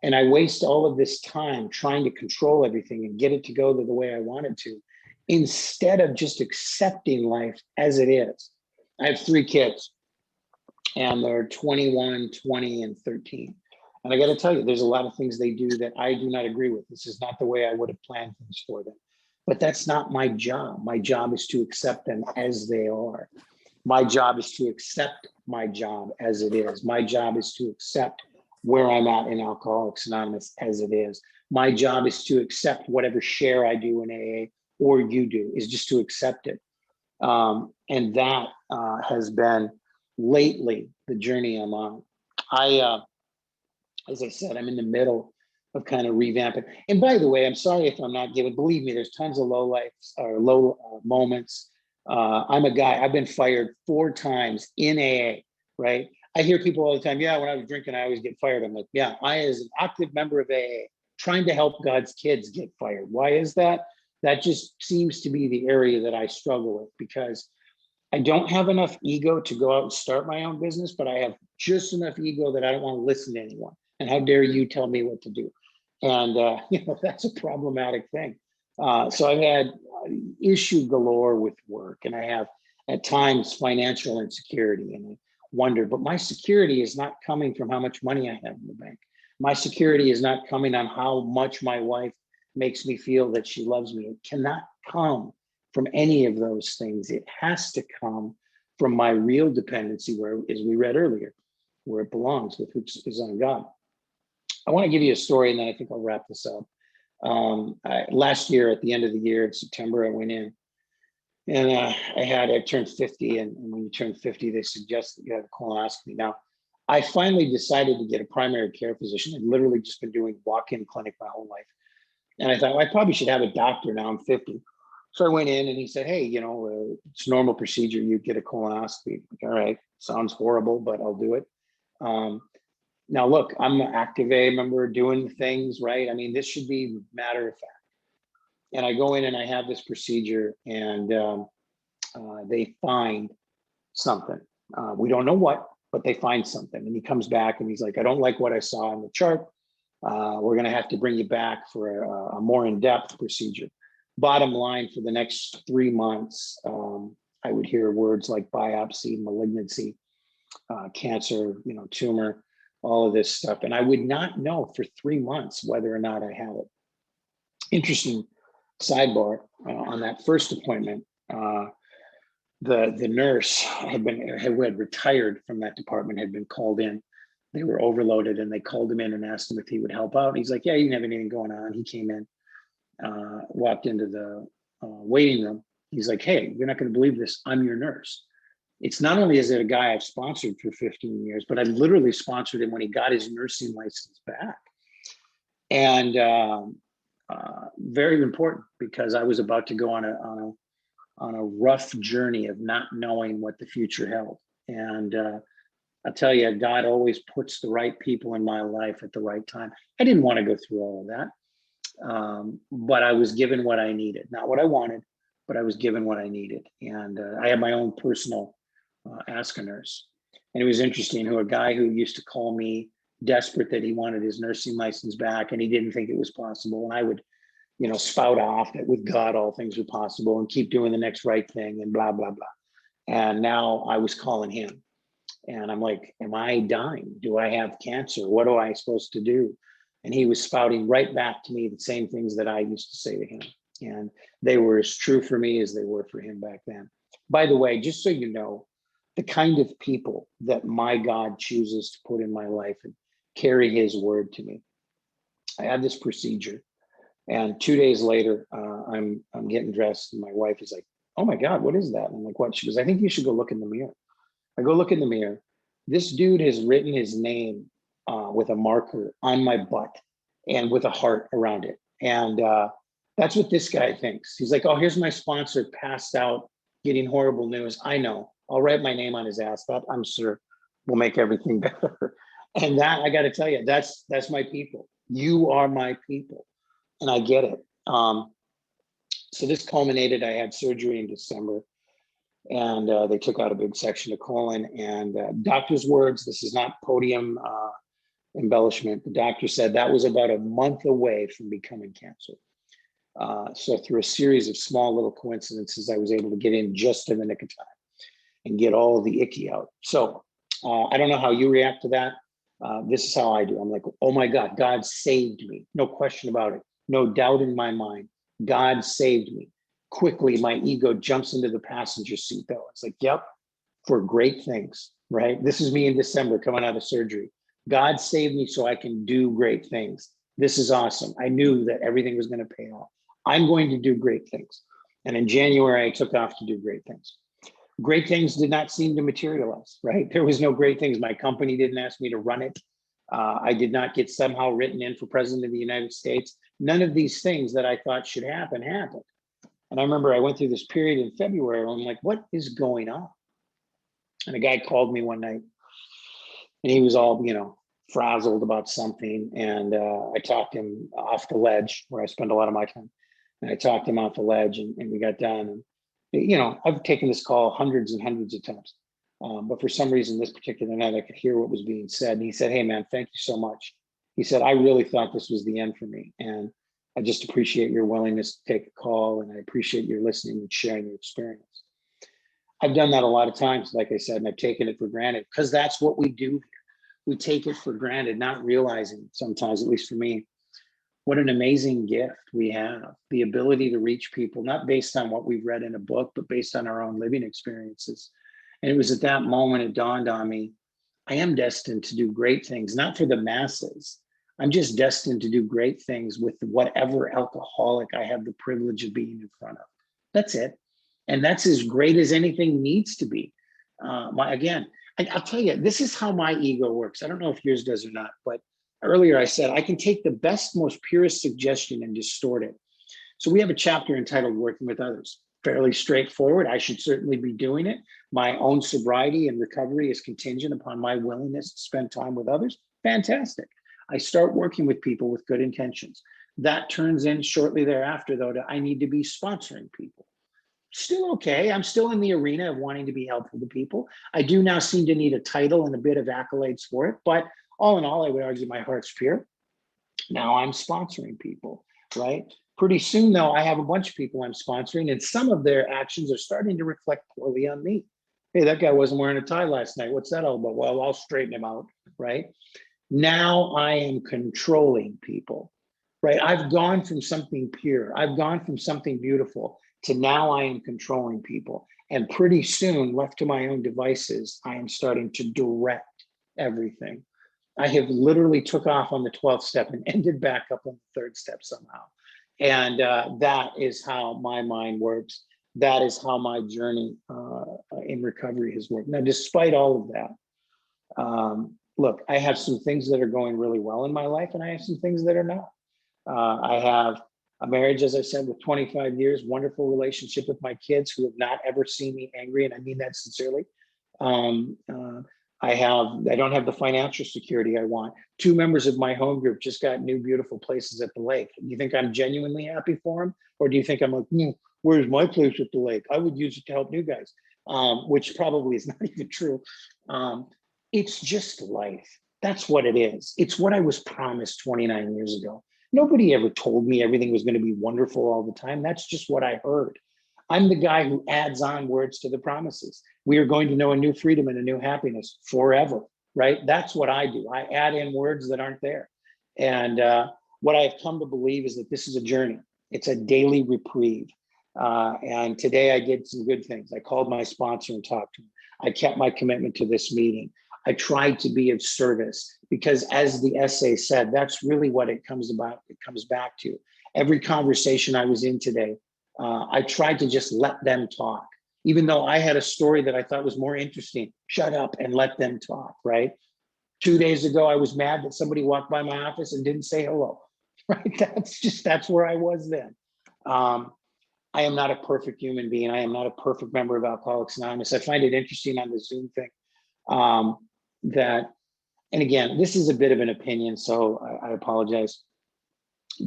Speaker 3: And I waste all of this time trying to control everything and get it to go the way I want it to, instead of just accepting life as it is. I have 3 kids, and they're 21, 20, and 13. And I got to tell you, there's a lot of things they do that I do not agree with. This is not the way I would have planned things for them. But that's not my job. My job is to accept them as they are. My job is to accept my job as it is. My job is to accept where I'm at in Alcoholics Anonymous as it is. My job is to accept whatever share I do in AA or you do, is just to accept it. And that has been lately the journey I'm on. As I said, I'm in the middle of kind of revamping. And by the way, I'm sorry if I'm not giving, believe me, there's tons of low moments. I'm a guy, I've been fired 4 times in AA, right? I hear people all the time, yeah, when I was drinking, I always get fired. I'm like, yeah, I, as an active member of AA, trying to help God's kids, get fired. Why is that? That just seems to be the area that I struggle with, because I don't have enough ego to go out and start my own business, but I have just enough ego that I don't want to listen to anyone. And how dare you tell me what to do? And that's a problematic thing. So I've had issue galore with work, and I have at times financial insecurity, and I wonder, but my security is not coming from how much money I have in the bank. My security is not coming on how much my wife makes me feel that she loves me. It cannot come from any of those things. It has to come from my real dependency, where, as we read earlier, where it belongs, which is on God. I want to give you a story, and then I think I'll wrap this up. Last year, at the end of the year in September, I went in, and I turned 50, and when you turn 50, they suggest that you have a colonoscopy. Now, I finally decided to get a primary care physician. I've literally just been doing walk-in clinic my whole life. And I thought, well, I probably should have a doctor now. I'm 50. So I went in, and he said, hey, it's a normal procedure. You get a colonoscopy. Like, all right, sounds horrible, but I'll do it. Now, look, I'm an active AA member doing things, right? I mean, this should be matter of fact. And I go in and I have this procedure, and they find something. We don't know what, but they find something. And he comes back and he's like, I don't like what I saw on the chart. We're going to have to bring you back for a more in-depth procedure. Bottom line, for the next 3 months, I would hear words like biopsy, malignancy, cancer, tumor, all of this stuff. And I would not know for 3 months whether or not I had it. Interesting sidebar, on that first appointment, the nurse who had retired from that department had been called in. They were overloaded, and they called him in and asked him if he would help out. He's like, yeah, you didn't have anything going on. He came in, walked into the waiting room. He's like, hey, you're not going to believe this. I'm your nurse. It's not only is it a guy I've sponsored for 15 years, but I literally sponsored him when he got his nursing license back. And very important, because I was about to go on a rough journey of not knowing what the future held. And I'll tell you, God always puts the right people in my life at the right time. I didn't want to go through all of that, but I was given what I needed. Not what I wanted, but I was given what I needed. And I had my own personal Ask a Nurse. And it was interesting, a guy who used to call me desperate that he wanted his nursing license back and he didn't think it was possible. And I would, spout off that with God, all things are possible, and keep doing the next right thing and blah, blah, blah. And now I was calling him. And I'm like, am I dying? Do I have cancer? What am I supposed to do? And he was spouting right back to me the same things that I used to say to him. And they were as true for me as they were for him back then. By the way, just so you know, the kind of people that my God chooses to put in my life and carry his word to me. I had this procedure, and 2 days later, I'm getting dressed, and my wife is like, oh my God, what is that? And I'm like, what? She goes, I think you should go look in the mirror. I go look in the mirror. This dude has written his name with a marker on my butt and with a heart around it. And that's what this guy thinks. He's like, oh, here's my sponsor passed out, getting horrible news. I know. I'll write my name on his ass. That, I'm sure, will make everything better. And that, I got to tell you, that's my people. You are my people. And I get it. So this culminated. I had surgery in December. And they took out a big section of colon, and doctor's words, this is not podium embellishment. The doctor said that was about a month away from becoming cancer. So through a series of small little coincidences, I was able to get in just in the nick of time and get all the icky out. So I don't know how you react to that. This is how I do. I'm like, oh my God, God saved me. No question about it. No doubt in my mind. God saved me. Quickly, my ego jumps into the passenger seat, though. It's like, yep, for great things, right? This is me in December coming out of surgery. God saved me so I can do great things. This is awesome. I knew that everything was going to pay off. I'm going to do great things. And in January, I took off to do great things. Great things did not seem to materialize, right? There was no great things. My company didn't ask me to run it. I did not get somehow written in for president of the United States. None of these things that I thought should happen happened. And I remember I went through this period in February where I'm like, what is going on? And a guy called me one night, and he was all, frazzled about something. And I talked him off the ledge, where I spend a lot of my time. And I talked him off the ledge, and we got done. And, I've taken this call hundreds and hundreds of times. But for some reason, this particular night, I could hear what was being said. And he said, hey, man, thank you so much. He said, I really thought this was the end for me. And I just appreciate your willingness to take a call, and I appreciate your listening and sharing your experience. I've done that a lot of times, like I said, and I've taken it for granted, because that's what we do here. We take it for granted, not realizing sometimes, at least for me, what an amazing gift we have. The ability to reach people, not based on what we've read in a book, but based on our own living experiences. And it was at that moment it dawned on me, I am destined to do great things, not for the masses. I'm just destined to do great things with whatever alcoholic I have the privilege of being in front of. That's it. And that's as great as anything needs to be. I'll tell you, this is how my ego works. I don't know if yours does or not, but earlier I said, I can take the best, most purest suggestion and distort it. So we have a chapter entitled Working with Others. Fairly straightforward. I should certainly be doing it. My own sobriety and recovery is contingent upon my willingness to spend time with others. Fantastic. I start working with people with good intentions. That turns in shortly thereafter, though, to I need to be sponsoring people. Still okay. I'm still in the arena of wanting to be helpful to people. I do now seem to need a title and a bit of accolades for it. But all in all, I would argue my heart's pure. Now I'm sponsoring people, right? Pretty soon, though, I have a bunch of people I'm sponsoring, and some of their actions are starting to reflect poorly on me. Hey, that guy wasn't wearing a tie last night. What's that all about? Well, I'll straighten him out, right? Now I am controlling people, right? I've gone from something pure, I've gone from something beautiful to now I am controlling people. And pretty soon, left to my own devices, I am starting to direct everything. I have literally took off on the 12th step and ended back up on the 3rd step somehow. And that is how my mind works. That is how my journey in recovery has worked. Now, despite all of that, look, I have some things that are going really well in my life, and I have some things that are not. I have a marriage, as I said, with 25 years, wonderful relationship with my kids who have not ever seen me angry, and I mean that sincerely. I don't have the financial security I want. 2 members of my home group just got new, beautiful places at the lake. Do you think I'm genuinely happy for them? Or do you think I'm like, where's my place at the lake? I would use it to help new guys, which probably is not even true. It's just life. That's what it is. It's what I was promised 29 years ago. Nobody ever told me everything was going to be wonderful all the time. That's just what I heard. I'm the guy who adds on words to the promises. We are going to know a new freedom and a new happiness forever, right? That's what I do. I add in words that aren't there. And what I've come to believe is that this is a journey. It's a daily reprieve. And today I did some good things. I called my sponsor and talked to him. I kept my commitment to this meeting. I tried to be of service because, as the essay said, that's really what it comes back to. Every conversation I was in today, I tried to just let them talk. Even though I had a story that I thought was more interesting, shut up and let them talk, right? 2 days ago, I was mad that somebody walked by my office and didn't say hello, right? That's where I was then. I am not a perfect human being. I am not a perfect member of Alcoholics Anonymous. I find it interesting on the Zoom thing and again, this is a bit of an opinion, so I apologize.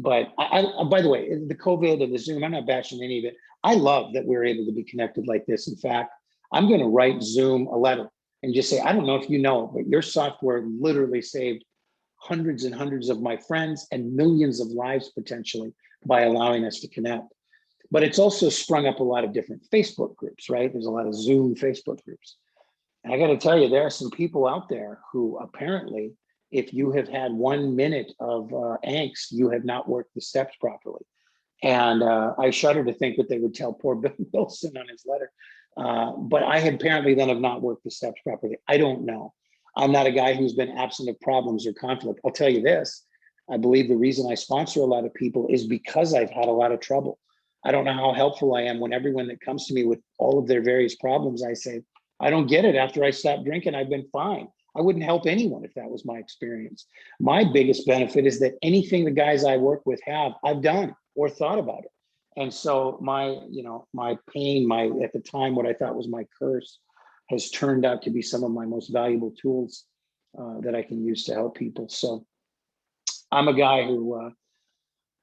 Speaker 3: But by the way, the COVID and the Zoom, I'm not bashing any of it. I love that we're able to be connected like this. In fact, I'm going to write Zoom a letter and just say, I don't know if you know, but your software literally saved hundreds and hundreds of my friends and millions of lives potentially by allowing us to connect. But it's also sprung up a lot of different Facebook groups, right? There's a lot of Zoom Facebook groups. And I got to tell you, there are some people out there who apparently, if you have had 1 minute of angst, you have not worked the steps properly. And I shudder to think what they would tell poor Bill Wilson on his letter. But I apparently then have not worked the steps properly. I don't know. I'm not a guy who's been absent of problems or conflict. I'll tell you this. I believe the reason I sponsor a lot of people is because I've had a lot of trouble. I don't know how helpful I am when everyone that comes to me with all of their various problems, I say, I don't get it. After I stopped drinking, I've been fine. I wouldn't help anyone if that was my experience. My biggest benefit is that anything the guys I work with have, I've done or thought about it. And so my pain, at the time, what I thought was my curse has turned out to be some of my most valuable tools that I can use to help people. So I'm a guy who,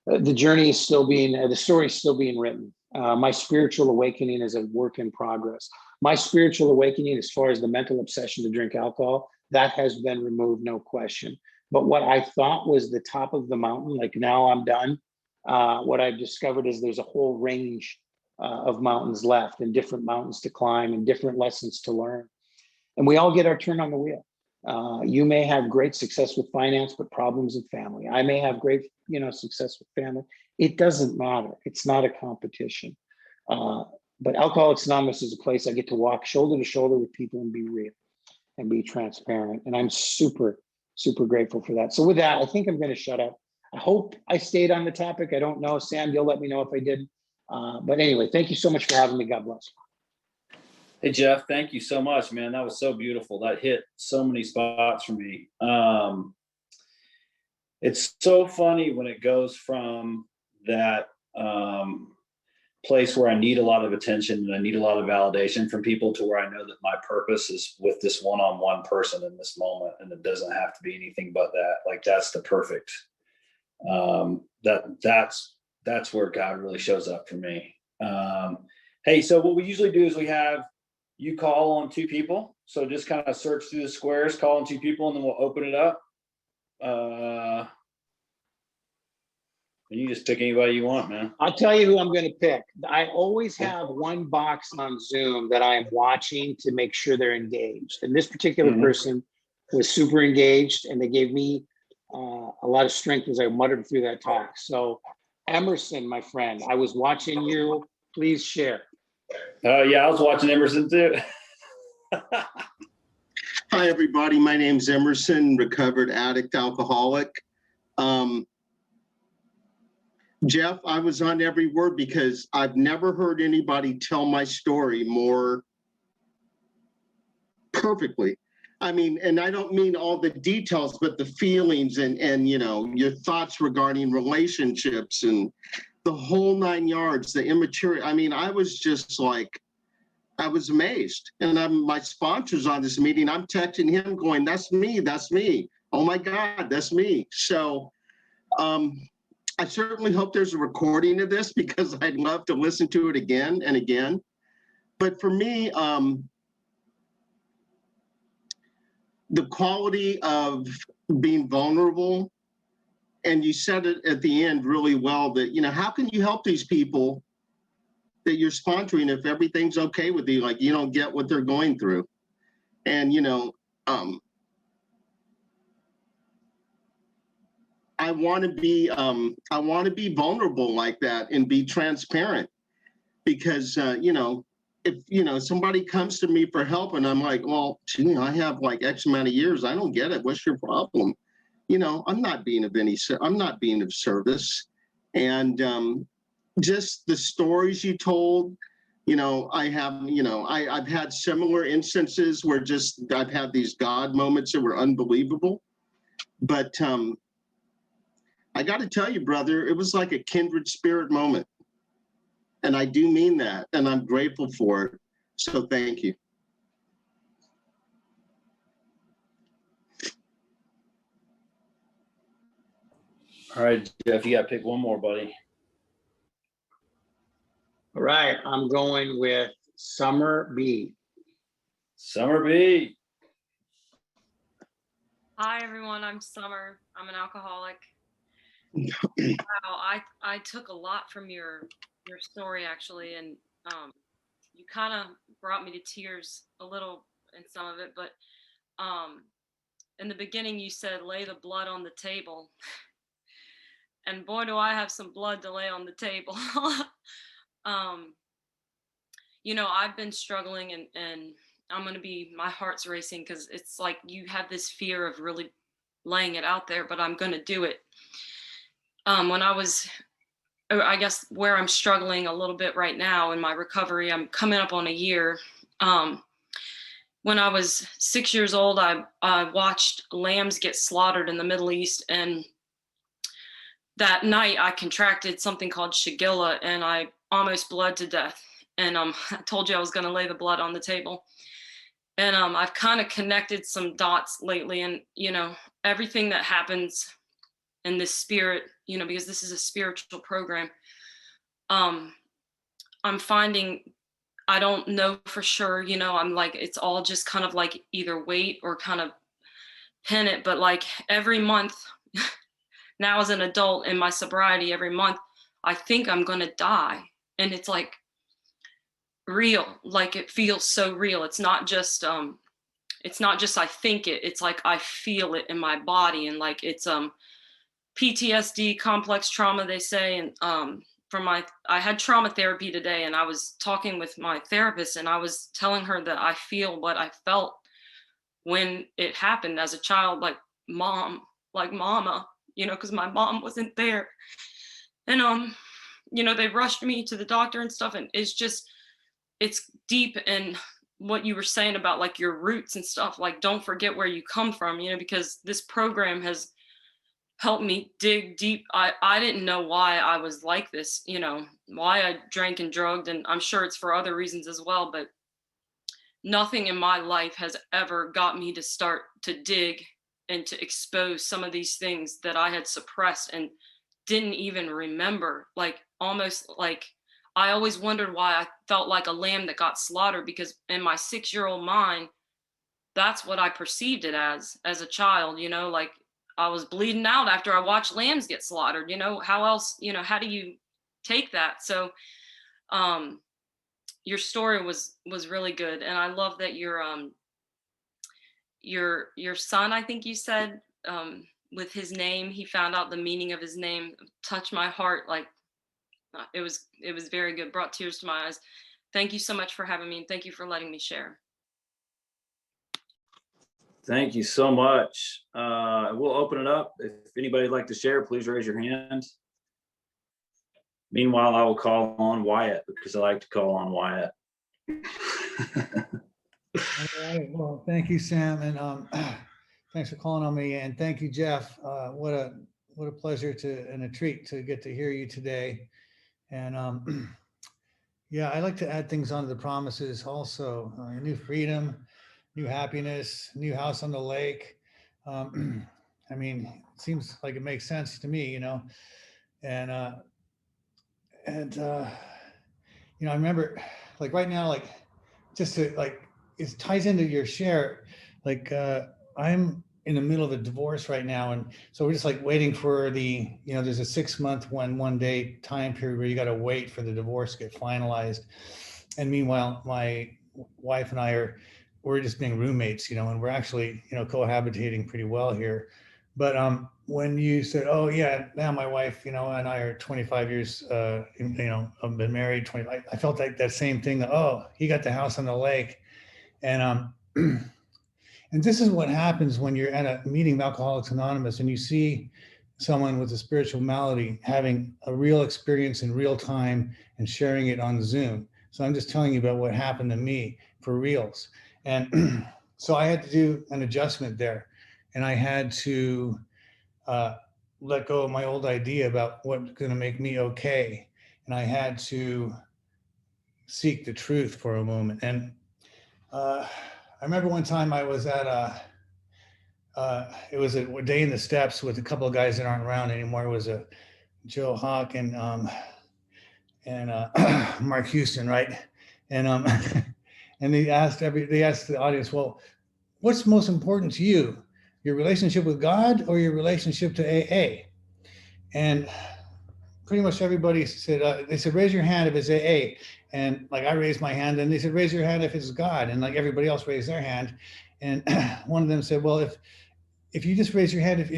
Speaker 3: the journey is still being, the story is still being written. My spiritual awakening is a work in progress. My spiritual awakening, as far as the mental obsession to drink alcohol, that has been removed, no question. But what I thought was the top of the mountain, like now I'm done, what I've discovered is there's a whole range of mountains left and different mountains to climb and different lessons to learn. And we all get our turn on the wheel. You may have great success with finance, but problems with family. I may have great, success with family. It doesn't matter. It's not a competition. But Alcoholics Anonymous is a place I get to walk shoulder to shoulder with people and be real and be transparent. And I'm super, super grateful for that. So with that, I think I'm going to shut up. I hope I stayed on the topic. I don't know. Sam, you'll let me know if I didn't. But anyway, thank you so much for having me. God bless.
Speaker 2: Hey, Jeff, thank you so much, man. That was so beautiful. That hit so many spots for me. It's so funny when it goes from that place where I need a lot of attention and I need a lot of validation from people to where I know that my purpose is with this one-on-one person in this moment, and it doesn't have to be anything but that. Like, that's the perfect. That's where God really shows up for me. Hey, so what we usually do is we have you call on 2 people. So just kind of search through the squares, call on 2 people, and then we'll open it up. And you just pick anybody you want, man.
Speaker 3: I'll tell you who I'm going to pick. I always have one box on Zoom that I am watching to make sure they're engaged. And this particular person was super engaged, and they gave me a lot of strength as I muttered through that talk. So Emerson, my friend, I was watching you. Please share.
Speaker 2: Oh yeah, I was watching Emerson too.
Speaker 4: Hi, everybody. My name's Emerson, recovered addict alcoholic. Jeff, I was on every word because I've never heard anybody tell my story more perfectly. I mean, and I don't mean all the details, but the feelings and you know, your thoughts regarding relationships and the whole 9 yards, the immaturity. I mean, I was just like, I was amazed. And my sponsor's on this meeting. I'm texting him going, that's me, that's me. Oh my God, that's me. So I certainly hope there's a recording of this because I'd love to listen to it again and again. But for me, the quality of being vulnerable, and you said it at the end really well, that, you know, how can you help these people that you're sponsoring if everything's okay with you, like you don't get what they're going through? And, you know, I want to be vulnerable like that and be transparent because, you know, if, you know, somebody comes to me for help and I'm like, well, gee, I have like X amount of years. I don't get it. What's your problem? You know, I'm not being of service. And just the stories you told, you know, I've had similar instances where just I've had these God moments that were unbelievable. But I got to tell you, brother, it was like a kindred spirit moment. And I do mean that. And I'm grateful for it. So thank you.
Speaker 2: All right, Jeff, you got to pick one more, buddy.
Speaker 3: All right, I'm going with Summer B.
Speaker 2: Summer B.
Speaker 5: Hi everyone, I'm Summer. I'm an alcoholic. Wow, I took a lot from your story actually, and you kind of brought me to tears a little in some of it. But in the beginning, you said lay the blood on the table, and boy, do I have some blood to lay on the table. You know, I've been struggling, and my heart's racing because it's like you have this fear of really laying it out there, but I'm going to do it. I guess where I'm struggling a little bit right now in my recovery, I'm coming up on a year. When I was 6 years old, I watched lambs get slaughtered in the Middle East. And that night I contracted something called Shigella and I almost bled to death. And I told you I was going to lay the blood on the table. And I've kind of connected some dots lately. And, you know, everything that happens in this spirit, you know, because this is a spiritual program, I'm finding, I don't know for sure, you know, I'm like, it's all just kind of like either wait or kind of pin it. But like every month now as an adult in my sobriety, every month, I think I'm going to die. And it's like real, like it feels so real. It's not just I think it, it's like I feel it in my body. And like it's PTSD, complex trauma, they say. And I had trauma therapy today, and I was talking with my therapist, and I was telling her that I feel what I felt when it happened as a child, like mom, like mama, you know, because my mom wasn't there. And you know, they rushed me to the doctor and stuff, and it's deep. And what you were saying about like your roots and stuff, like don't forget where you come from, you know, because this program has helped me dig deep. I didn't know why I was like this, you know, why I drank and drugged, and I'm sure it's for other reasons as well, but nothing in my life has ever got me to start to dig and to expose some of these things that I had suppressed and didn't even remember. Like almost like I always wondered why I felt like a lamb that got slaughtered, because in my 6-year-old mind, that's what I perceived it as a child, you know, like I was bleeding out after I watched lambs get slaughtered, you know, how else, you know, how do you take that? So your story was really good. And I love that your son, I think you said, with his name, he found out the meaning of his name, touched my heart. Like it was very good, brought tears to my eyes. Thank you so much for having me, and thank you for letting me share.
Speaker 2: Thank you so much. We'll open it up. If anybody would like to share, please raise your hand. Meanwhile, I will call on Wyatt because I like to call on Wyatt.
Speaker 6: All right. Well, thank you, Sam, and thanks for calling on me, and thank you, Jeff. What a pleasure and a treat to get to hear you today. And yeah, I like to add things onto the promises also. New freedom, new happiness, new house on the lake. I mean, it seems like it makes sense to me, and I remember, like right now, like just to like it ties into your share. Like I'm in the middle of a divorce right now, and so we're just like waiting for there's a 6-month one day time period where you got to wait for the divorce to get finalized. And meanwhile, my wife and we're just being roommates, and we're actually cohabitating pretty well here. But when you said, oh yeah, now my wife, and I are 25 years, I've been married 20, I felt like that same thing. Oh, he got the house on the lake. And and this is what happens when you're at a meeting of Alcoholics Anonymous and you see someone with a spiritual malady having a real experience in real time and sharing it on Zoom. So I'm just telling you about what happened to me for reals. And so I had to do an adjustment there. And I had to let go of my old idea about what's going to make me okay. And I had to seek the truth for a moment. And I remember one time I was at it was a day in the steps with a couple of guys that aren't around anymore. It was a Joe Hawk and Mark Houston, right? And and they asked the audience, well, what's most important to you? Your relationship with God or your relationship to AA? And pretty much everybody said, they said, raise your hand if it's AA. And like I raised my hand, and they said, raise your hand if it's God. And like everybody else raised their hand. And one of them said, well, if you just raise your hand, if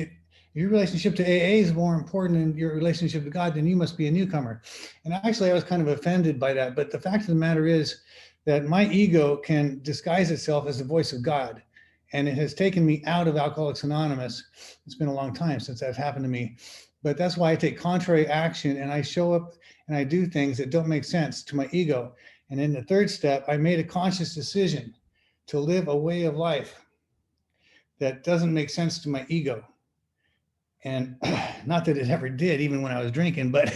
Speaker 6: your relationship to AA is more important than your relationship to God, then you must be a newcomer. And actually, I was kind of offended by that. But the fact of the matter is that my ego can disguise itself as the voice of God. And it has taken me out of Alcoholics Anonymous. It's been a long time since that's happened to me. But that's why I take contrary action and I show up and I do things that don't make sense to my ego. And in the third step, I made a conscious decision to live a way of life that doesn't make sense to my ego. And not that it ever did, even when I was drinking, but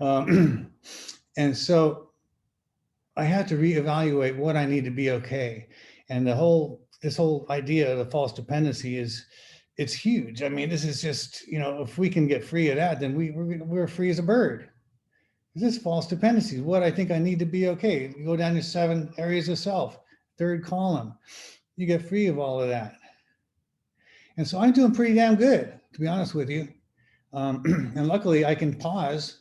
Speaker 6: and so I had to reevaluate what I need to be okay. And this whole idea of the false dependency it's huge. I mean, this is just, if we can get free of that, then we're free as a bird. This is false dependencies. What I think I need to be okay. You go down to 7 areas of self, third column, you get free of all of that. And so I'm doing pretty damn good, to be honest with you. And luckily I can pause.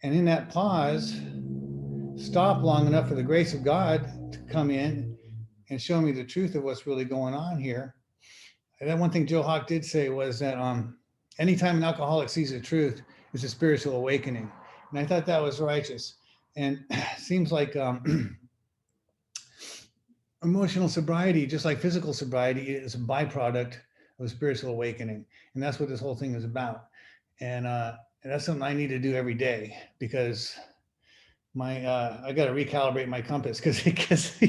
Speaker 6: And in that pause, stop long enough for the grace of God to come in and show me the truth of what's really going on here. And then one thing Joe Hawk did say was that anytime an alcoholic sees the truth, it's a spiritual awakening. And I thought that was righteous. And it seems like emotional sobriety, just like physical sobriety, is a byproduct of a spiritual awakening. And that's what this whole thing is about. And that's something I need to do every day because I got to recalibrate my compass because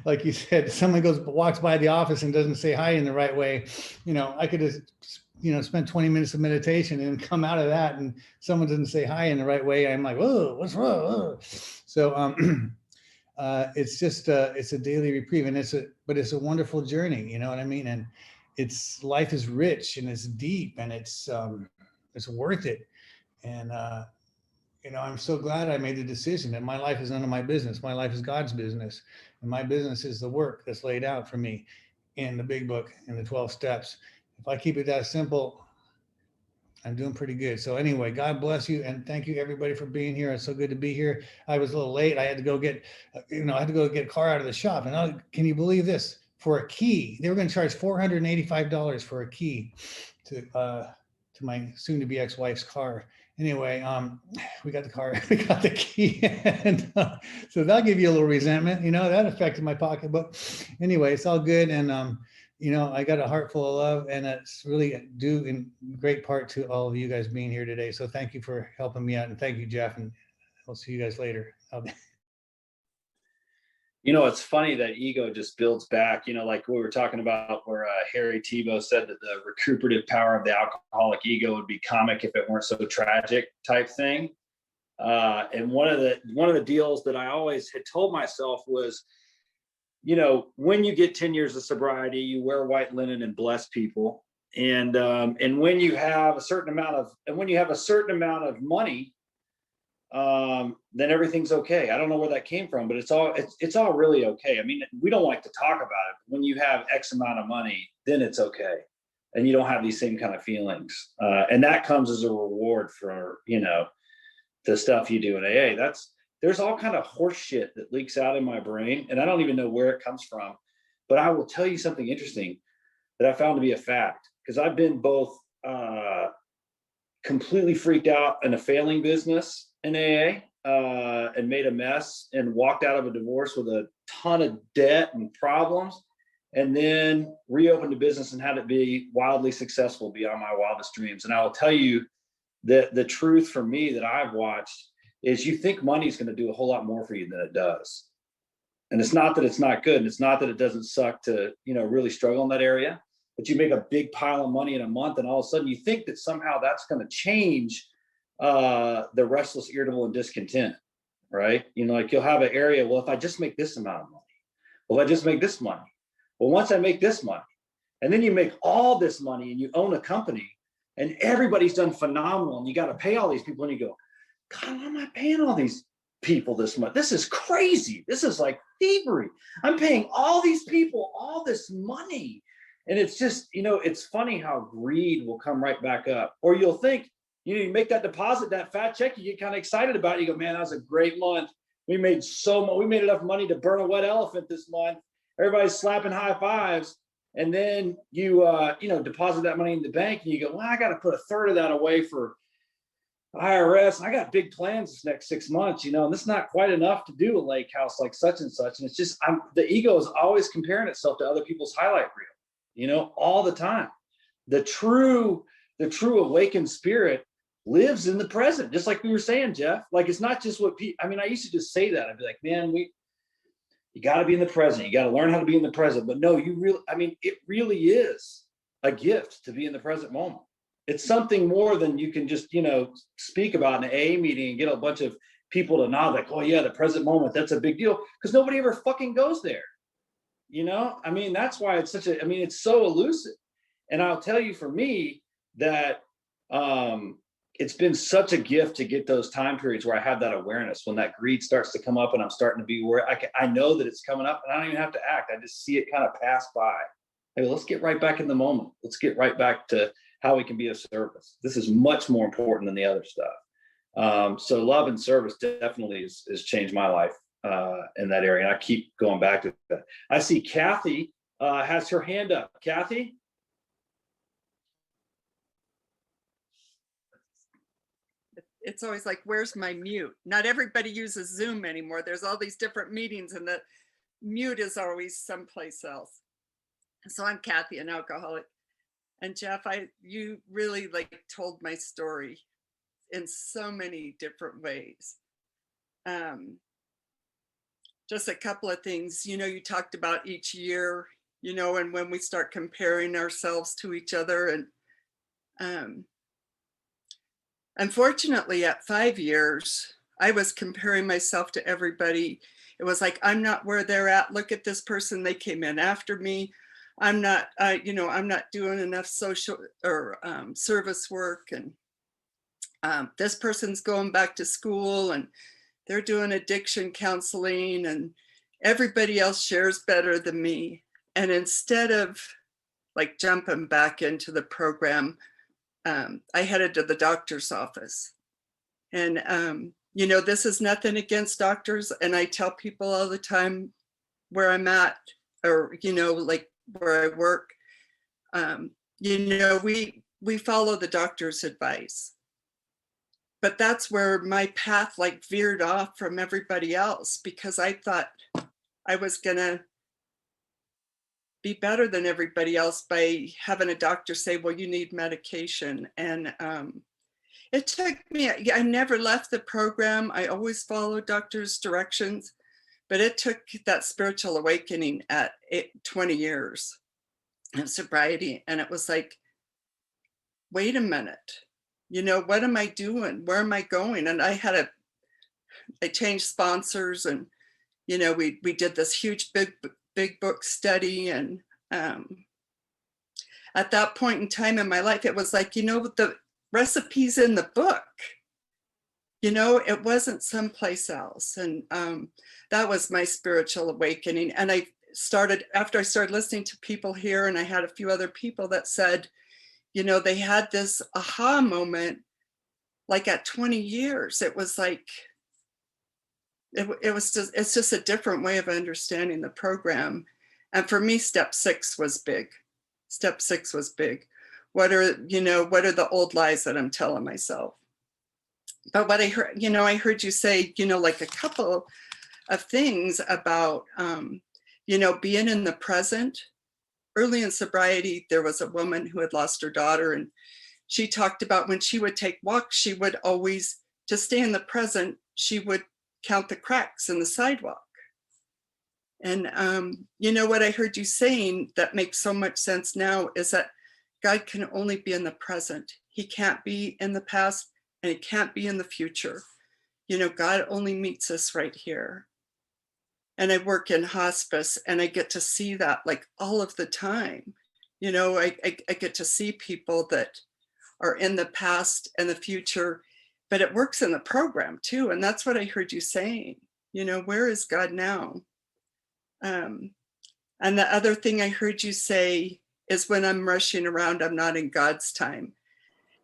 Speaker 6: like you said, someone walks by the office and doesn't say hi in the right way. I could just spend 20 minutes of meditation and come out of that, and someone doesn't say hi in the right way. I'm like, whoa, what's wrong? Whoa. So it's just it's a daily reprieve, and it's a wonderful journey. You know what I mean? And life is rich and it's deep and it's worth it. And I'm so glad I made the decision that my life is none of my business. My life is God's business. And my business is the work that's laid out for me in the big book, in the 12 steps. If I keep it that simple, I'm doing pretty good. So anyway, God bless you. And thank you everybody for being here. It's so good to be here. I was a little late. I had to go get a car out of the shop. And can you believe this? For a key, they were going to charge $485 for a key to my soon to be ex-wife's car. anyway, we got the car, we got the key, and so that'll give you a little resentment, you know, that affected my pocketbook. Anyway, it's all good, and you know, I got a heart full of love, and it's really due in great part to all of you guys being here today. So thank you for helping me out, and thank you, Jeff, and I'll see you guys later.
Speaker 2: You know, it's funny that ego just builds back, you know, like we were talking about where Harry Tebow said that the recuperative power of the alcoholic ego would be comic if it weren't so tragic type thing. And one of the deals that I always had told myself was, you know, when you get 10 years of sobriety, you wear white linen and bless people. And when you have a certain amount of money, then everything's okay. I don't know where that came from, but it's all really okay. I mean, we don't like to talk about it. But when you have X amount of money, then it's okay. And you don't have these same kind of feelings. And that comes as a reward for, you know, the stuff you do in AA. There's all kind of horse shit that leaks out in my brain, and I don't even know where it comes from. But I will tell you something interesting that I found to be a fact, because I've been both completely freaked out in a failing business in AA and made a mess and walked out of a divorce with a ton of debt and problems, and then reopened a business and had it be wildly successful beyond my wildest dreams. And I will tell you that the truth for me that I've watched is you think money is going to do a whole lot more for you than it does. And it's not that it's not good. And it's not that it doesn't suck to, you know, really struggle in that area, but you make a big pile of money in a month and all of a sudden you think that somehow that's going to change the restless, irritable, and discontent, right? You know, like you'll have an area, well, if I just make this amount of money, well, if I just make this money, well, once I make this money, and then you make all this money and you own a company and everybody's done phenomenal and you got to pay all these people and you go, God, why am I paying all these people this month? This is crazy. This is like thievery. I'm paying all these people all this money. And it's just, you know, it's funny how greed will come right back up. Or you'll think, you know, you make that deposit, that fat check, you get kind of excited about it. You go, man, that was a great month. We made enough money to burn a wet elephant this month. Everybody's slapping high fives. And then you, you know, deposit that money in the bank and you go, well, I got to put a third of that away for IRS. I got big plans this next 6 months, you know, and this is not quite enough to do a lake house like such and such. And it's just, the ego is always comparing itself to other people's highlight reel, you know, all the time. The true awakened spirit lives in the present, just like we were saying, Jeff. Like, it's not just what people, I mean, I used to just say that. I'd be like, man, you got to be in the present. You got to learn how to be in the present. But no, it really is a gift to be in the present moment. It's something more than you can just, you know, speak about in an AA meeting and get a bunch of people to nod like, oh yeah, the present moment, that's a big deal. Because nobody ever fucking goes there. You know, I mean, that's why it's it's so elusive. And I'll tell you, for me, that it's been such a gift to get those time periods where I have that awareness when that greed starts to come up and I'm starting to be aware. I know that it's coming up and I don't even have to act. I just see it kind of pass by. Hey, let's get right back in the moment. Let's get right back to how we can be of service. This is much more important than the other stuff. So love and service definitely has changed my life in that area. And I keep going back to that. I see Kathy has her hand up. Kathy?
Speaker 7: It's always like, where's my mute? Not everybody uses Zoom anymore. There's all these different meetings and the mute is always someplace else. So I'm Kathy, an alcoholic. And Jeff, you really like told my story in so many different ways. Just a couple of things, you know, you talked about each year, you know, and when we start comparing ourselves to each other. And unfortunately, at 5 years, I was comparing myself to everybody. It was like, I'm not where they're at. Look at this person. They came in after me. I'm not, you know, I'm not doing enough social or service work. And this person's going back to school and they're doing addiction counseling and everybody else shares better than me. And instead of like jumping back into the program, I headed to the doctor's office. And, you know, this is nothing against doctors. And I tell people all the time where I'm at, or, you know, like where I work, you know, we follow the doctor's advice. but that's where my path like veered off from everybody else, because I thought I was gonna be better than everybody else by having a doctor say, well, you need medication. And it took me, I never left the program. I always followed doctor's directions, but it took that spiritual awakening at 20 years of sobriety. And it was like, wait a minute, you know, what am I doing? Where am I going? And I changed sponsors, and, you know, we did this huge, big book study. And at that point in time in my life, it was like, you know, the recipes in the book, you know, it wasn't someplace else. And that was my spiritual awakening. And after I started listening to people here, and I had a few other people that said, you know, they had this aha moment, like at 20 years, it was like, it's just a different way of understanding the program. And for me, step 6 was big. Step 6 was big. What are the old lies that I'm telling myself? But what I heard, you know, I heard you say, you know, like a couple of things about, you know, being in the present. Early in sobriety, there was a woman who had lost her daughter, and she talked about when she would take walks, she would always, to stay in the present, she would count the cracks in the sidewalk. And you know, what I heard you saying that makes so much sense now is that God can only be in the present. He can't be in the past, and he can't be in the future. You know, God only meets us right here. And I work in hospice, and I get to see that like all of the time. You know, I get to see people that are in the past and the future, but it works in the program too. And that's what I heard you saying, you know, where is God now? And the other thing I heard you say is, when I'm rushing around, I'm not in God's time.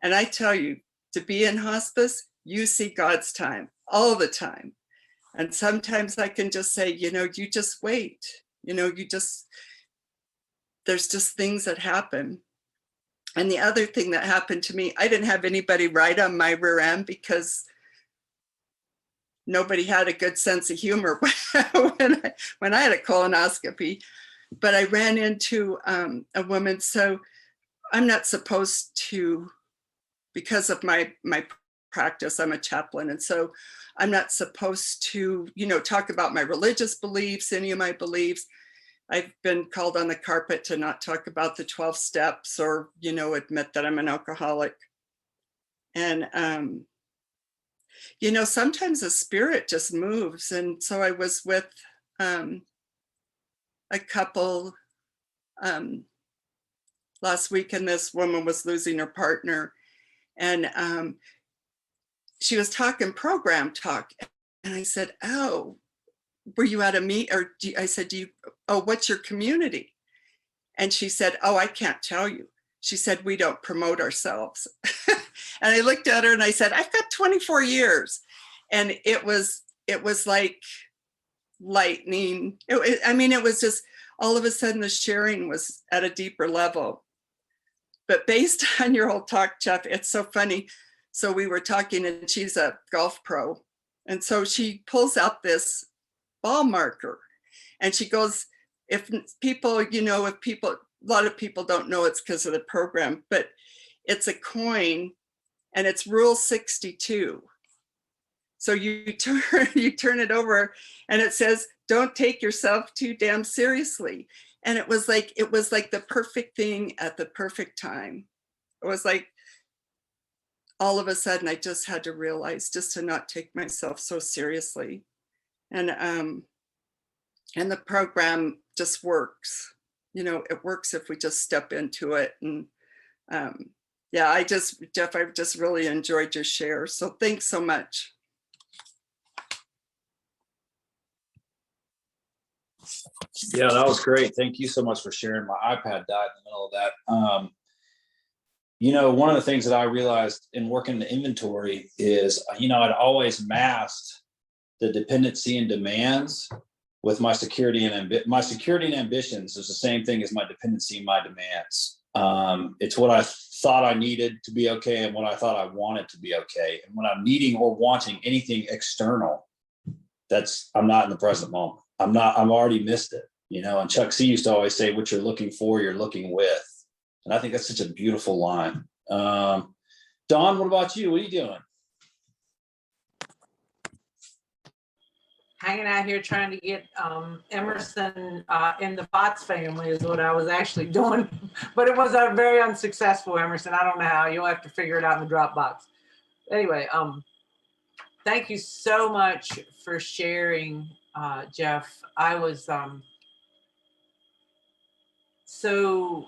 Speaker 7: And I tell you, to be in hospice, you see God's time all the time. And sometimes I can just say, you know, you just wait, you know, there's just things that happen. And the other thing that happened to me, I didn't have anybody ride on my rear end because nobody had a good sense of humor when I had a colonoscopy. But I ran into a woman. So I'm not supposed to, because of my practice, I'm a chaplain. And so I'm not supposed to, you know, talk about my religious beliefs, any of my beliefs. I've been called on the carpet to not talk about the 12 steps, or, you know, admit that I'm an alcoholic. And, you know, sometimes the spirit just moves. And so I was with a couple last week, and this woman was losing her partner. And she was talking program talk. And I said, oh, were you at a meet? Or I said, what's your community? And she said, oh, I can't tell you. She said, we don't promote ourselves. And I looked at her and I said, I've got 24 years. And it was like lightning. It was just, all of a sudden the sharing was at a deeper level. But based on your whole talk, Jeff, it's so funny. So we were talking, and she's a golf pro. And so she pulls out this ball marker, and she goes, if people, a lot of people don't know, it's because of the program, but it's a coin, and it's rule 62. So you turn it over, and it says, don't take yourself too damn seriously. And it was like the perfect thing at the perfect time. It was like, all of a sudden, I just had to realize just to not take myself so seriously. And the program just works. You know, it works if we just step into it. And yeah, Jeff, I've just really enjoyed your share. So thanks so much.
Speaker 2: Yeah, that was great. Thank you so much for sharing. My iPad died in the middle of that. You know, one of the things that I realized in working the inventory is, you know, I'd always masked the dependency and demands with my security and ambitions is the same thing as my dependency and my demands. It's what I thought I needed to be okay and what I thought I wanted to be okay. And when I'm needing or wanting anything external, I'm not in the present moment. I've already missed it, you know. And Chuck C used to always say, what you're looking for, you're looking with. And I think that's such a beautiful line. Don, what about you? What are you doing?
Speaker 8: Hanging out here trying to get Emerson in the Potts family is what I was actually doing, but it was very unsuccessful, Emerson. I don't know how. You'll have to figure it out in the Dropbox. Anyway, thank you so much for sharing, Jeff. I was so,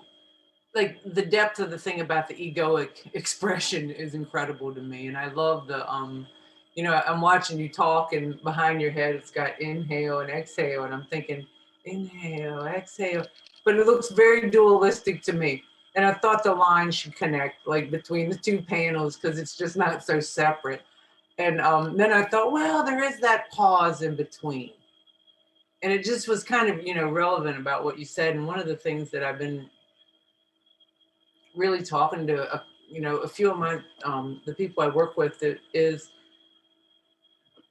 Speaker 8: like, the depth of the thing about the egoic expression is incredible to me, and I love the you know, I'm watching you talk, and behind your head, it's got inhale and exhale. And I'm thinking, inhale, exhale. But it looks very dualistic to me. And I thought the line should connect, like, between the two panels, because it's just not so separate. And then I thought, well, there is that pause in between. And it just was kind of, you know, relevant about what you said. And one of the things that I've been really talking to, you know, a few of my, the people I work with is,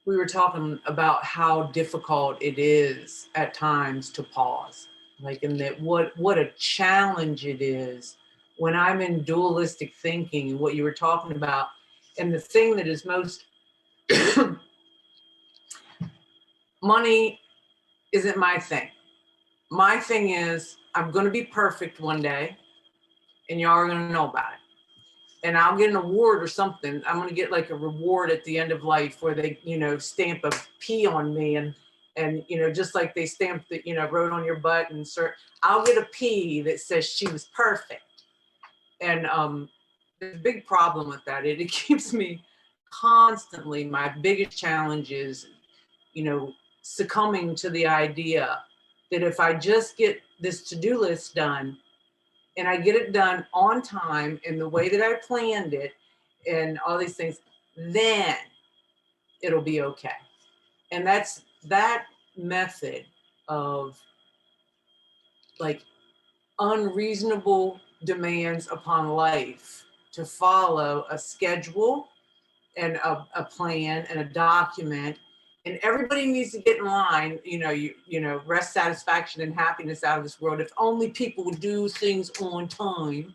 Speaker 8: we were talking about how difficult it is at times to pause, like, and that what a challenge it is when I'm in dualistic thinking, and what you were talking about. And the thing that is most money isn't my thing. My thing is, I'm going to be perfect one day, and y'all are going to know about it. And I'll get an award or something. I'm going to get like a reward at the end of life where they, you know, stamp a P on me, and, you know, just like they stamped the, you know, wrote on your butt, and I'll get a P that says she was perfect. And there's a big problem with that. It keeps me constantly, my biggest challenge is, you know, succumbing to the idea that if I just get this to-do list done, and I get it done on time in the way that I planned it and all these things, then it'll be okay. And that's that method of, like, unreasonable demands upon life to follow a schedule and a plan and a document. And everybody needs to get in line, you know, rest, satisfaction, and happiness out of this world. If only people would do things on time.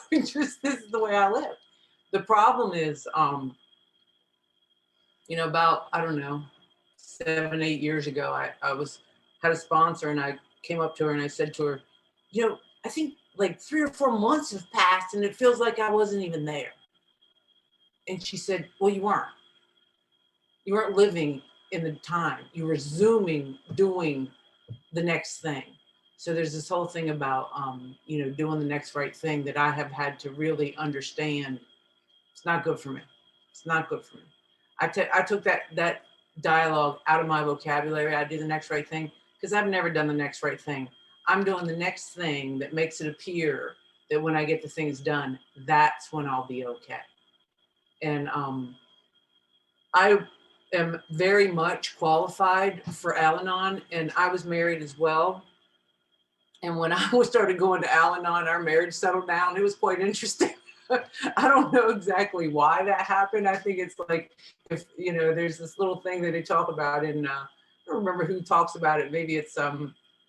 Speaker 8: This is the way I live. The problem is, you know, about, I don't know, 7-8 years ago, I had a sponsor, and I came up to her and I said to her, you know, I think like 3 or 4 months have passed and it feels like I wasn't even there. And she said, well, you weren't. You weren't living in the time. You were zooming, doing the next thing. So there's this whole thing about, you know, doing the next right thing that I have had to really understand. It's not good for me. It's not good for me. I took that dialogue out of my vocabulary. I do the next right thing because I've never done the next right thing. I'm doing the next thing that makes it appear that when I get the things done, that's when I'll be okay. And I am very much qualified for Al-Anon, and I was married as well. And when I started going to Al-Anon, our marriage settled down. It was quite interesting. I don't know exactly why that happened. I think it's like, if, you know, there's this little thing that they talk about in, I don't remember who talks about it. Maybe it's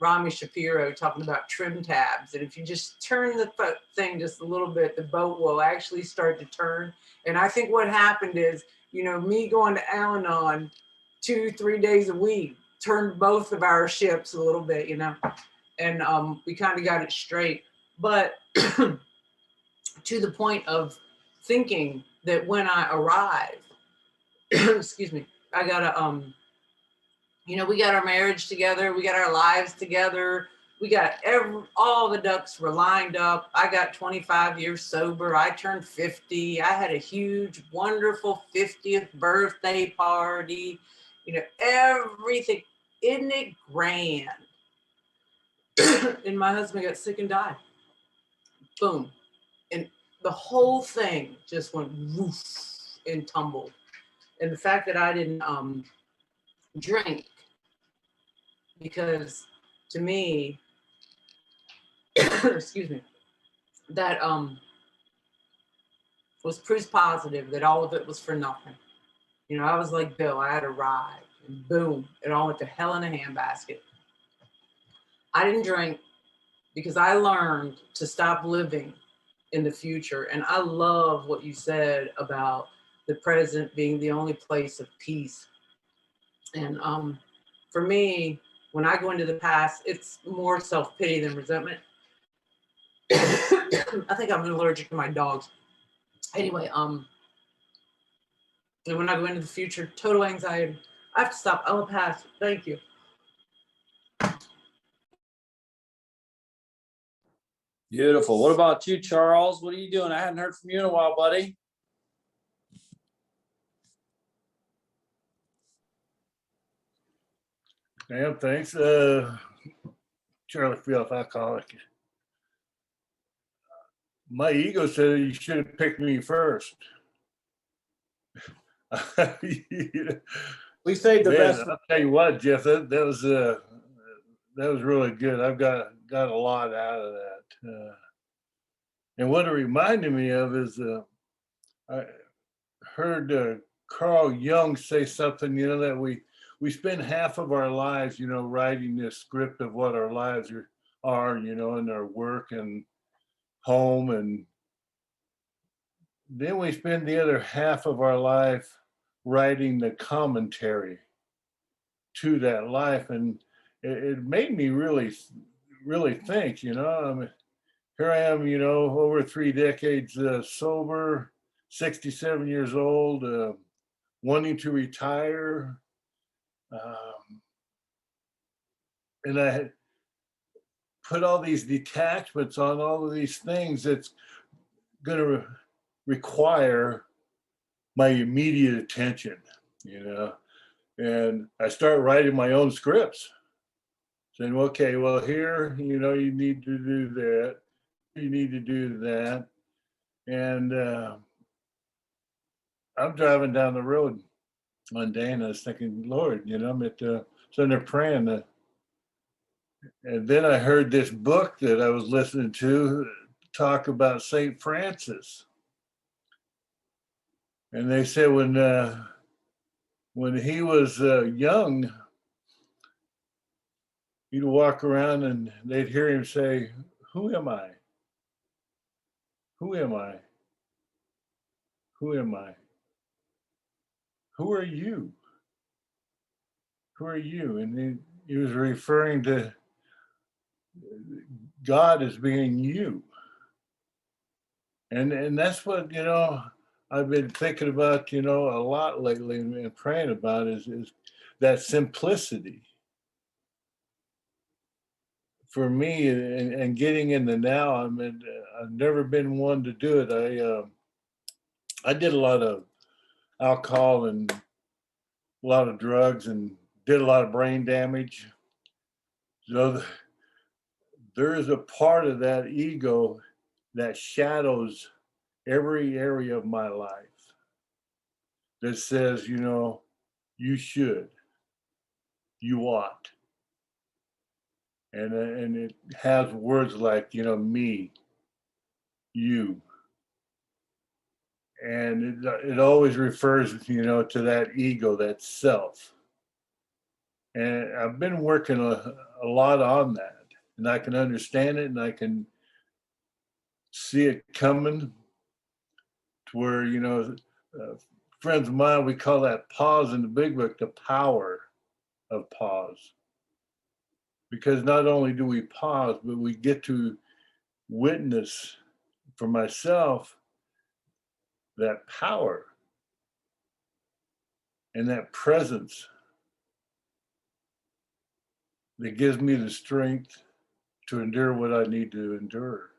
Speaker 8: Rami Shapiro talking about trim tabs. And if you just turn the thing just a little bit, the boat will actually start to turn. And I think what happened is, you know, me going to Al-Anon 2-3 days a week turned both of our ships a little bit, you know, and we kind of got it straight. But to the point of thinking that when I arrive, excuse me, I gotta, you know, we got our marriage together, we got our lives together, we got all the ducks were lined up. I got 25 years sober. I turned 50. I had a huge, wonderful 50th birthday party. You know, everything. Isn't it grand? And my husband got sick and died. Boom. And the whole thing just went woof and tumbled. And the fact that I didn't drink, because to me, excuse me, that was proof positive that all of it was for nothing. You know, I was like Bill, I had a ride, and boom, it all went to hell in a handbasket. I didn't drink because I learned to stop living in the future. And I love what you said about the present being the only place of peace. And for me, when I go into the past, it's more self-pity than resentment. I think I'm allergic to my dogs. Anyway, and when I go into the future, total anxiety. I have to stop. I'll pass. Thank you.
Speaker 2: Beautiful. What about you, Charles? What are you doing? I hadn't heard from you in a while, buddy.
Speaker 9: Yeah, thanks. Charlie Field, alcoholic. My ego said you should have picked me first.
Speaker 2: We saved the
Speaker 9: Man,
Speaker 2: best.
Speaker 9: I'll tell you what, Jeff, that was really good. I've got a lot out of that. And what it reminded me of is I heard Carl Jung say something, that we spend half of our lives, writing this script of what our lives are, in our work and home, and then we spend the other half of our life writing the commentary to that life. And it made me really think, I mean, here I am, over 3 decades sober, 67 years old, wanting to retire. And I had put all these detachments on all of these things that's going to require my immediate attention, and I start writing my own scripts, saying, okay, well, here, you need to do that, you need to do that. And I'm driving down the road one day and I was thinking, Lord, I'm sitting there praying. And then I heard this book that I was listening to talk about St. Francis. And they said when he was young, he'd walk around and they'd hear him say, who am I? Who am I? Who am I? Who are you? Who are you? And he was referring to God as being you. And that's what, I've been thinking about, a lot lately and praying about is that simplicity for me and getting in the now. I mean, I've never been one to do it. I did a lot of alcohol and a lot of drugs and did a lot of brain damage. So there is a part of that ego that shadows every area of my life that says, you should, you ought. And it has words like, me, you. And it always refers, to that ego, that self. And I've been working a lot on that. And I can understand it and I can see it coming to where, friends of mine, we call that pause in the big book, the power of pause. Because not only do we pause, but we get to witness for myself that power and that presence that gives me the strength to endure what I need to endure.